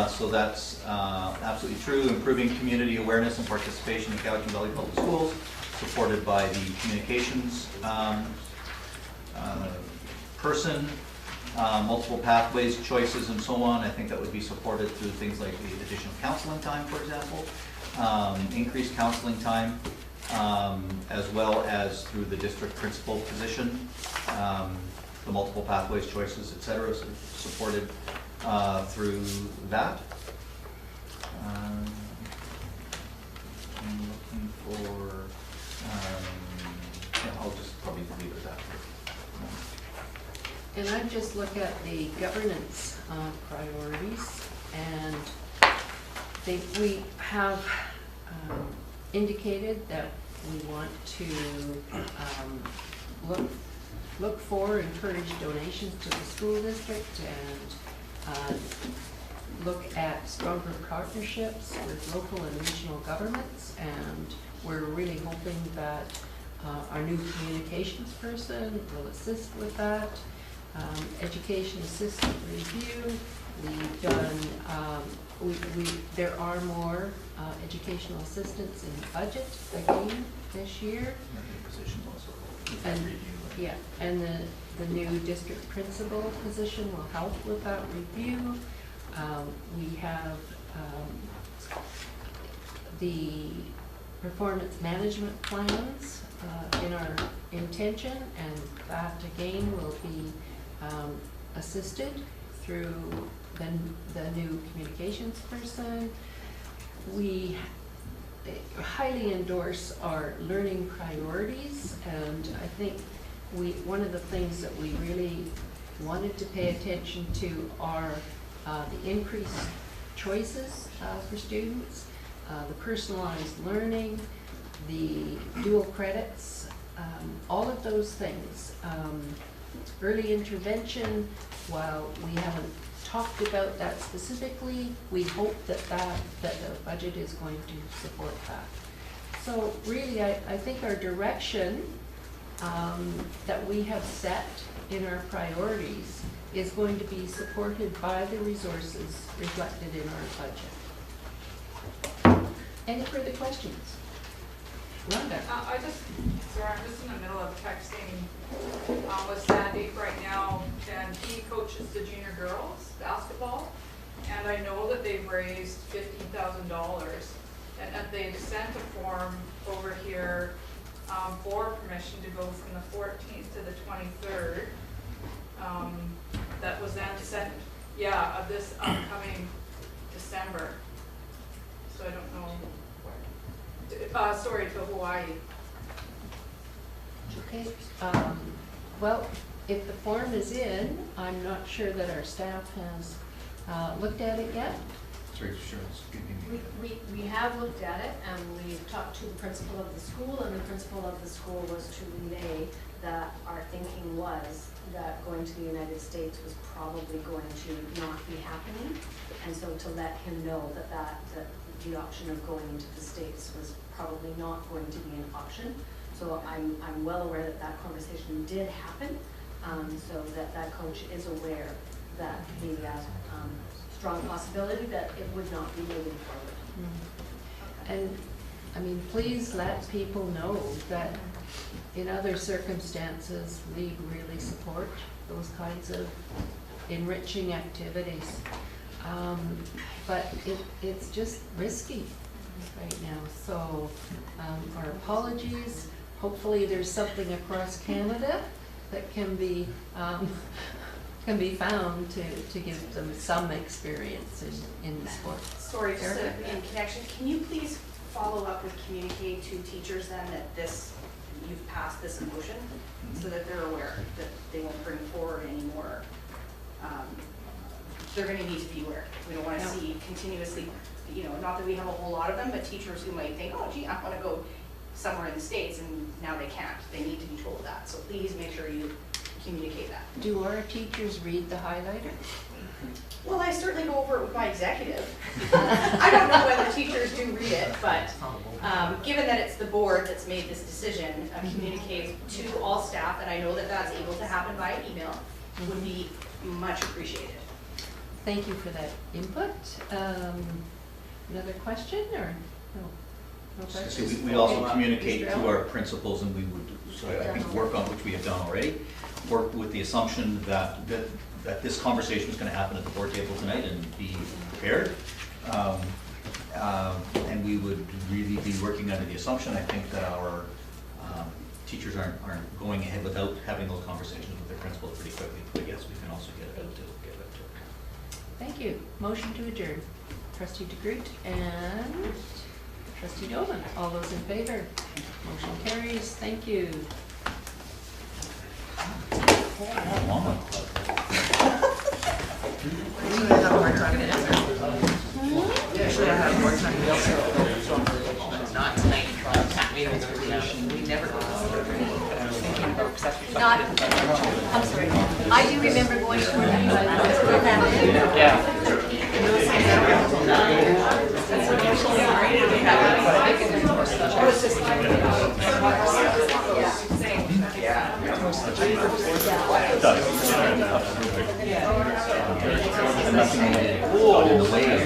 So that's absolutely true. Improving community awareness and participation in Cowichan Valley Public Schools, supported by the communications person, multiple pathways, choices, and so on. I think that would be supported through things like the additional counseling time, for example, increased counseling time, as well as through the district principal position, the multiple pathways, choices, et cetera, so supported through that. I'm looking for, yeah, I'll just probably leave it at that. And I just look at the governance priorities, and we have indicated that we want to look for, encourage donations to the school district, and look at stronger partnerships with local and regional governments, and we're really hoping that our new communications person will assist with that. Education assistant review, we've done, there are more educational assistants in the budget again this year. And, yeah, and the new district principal position will help with that review. We have the performance management plans in our intention, and that again will be assisted through the new communications person. We highly endorse our learning priorities, and I think one of the things that we really wanted to pay attention to are the increased choices for students, the personalized learning, the dual credits, all of those things. Early intervention, while we haven't talked about that specifically, we hope that the budget is going to support that. So really, I think our direction that we have set in our priorities is going to be supported by the resources reflected in our budget. Any further questions? Rhonda? I'm just in the middle of texting with Sandy right now, and he coaches the junior girls basketball, and I know that they've raised $15,000, and that they've sent a form over here for permission to go from the 14th to the 23rd. That was then sent, of this upcoming December. So I don't know. Sorry, to Hawaii. Okay. Well, if the form is in, I'm not sure that our staff has looked at it yet. Sorry, sure. We have looked at it, and we've talked to the principal of the school, and the principal of the school was to relay that our thinking was that going to the United States was probably going to not be happening, and so to let him know that the option of going into the States was probably not going to be an option. So I'm well aware that conversation did happen, so that coach is aware that the strong possibility that it would not be moving forward. And I mean, please let people know that in other circumstances, we really support those kinds of enriching activities. But it's just risky right now. So our apologies. Hopefully there's something across Canada that can be found to give them some experience in sports. Sorry, just in connection, can you please follow up with communicate to teachers then that you've passed this motion so that they're aware that they won't bring forward any more. They're going to need to be aware. We don't want to see continuously, not that we have a whole lot of them, but teachers who might think, oh gee, I want to go somewhere in the States, and now they can't. They need to be told that. So please make sure you communicate that. Do our teachers read the highlighter? Well, I certainly go over it with my executive. I don't know whether teachers do read it, but given that it's the board that's made this decision, communicate to all staff, and I know that that's able to happen via email, would be much appreciated. Thank you for that input. Another question or no? No questions? We also communicate to our principals, and we would, so I think, work on, which we have done already, work with the assumption that this conversation is going to happen at the board table tonight and be prepared. And we would really be working under the assumption, I think, that our teachers aren't going ahead without having those conversations with their principals pretty quickly. But yes, we can also get it out to her. Thank you. Motion to adjourn. Trustee DeGroot and Trustee Dolan. All those in favor? Motion carries. Thank you. Should I have more time to answer? Should I have more time to answer? Not tonight. We never go. Not, I'm sorry, I do remember going to one of you. Nothing in the way of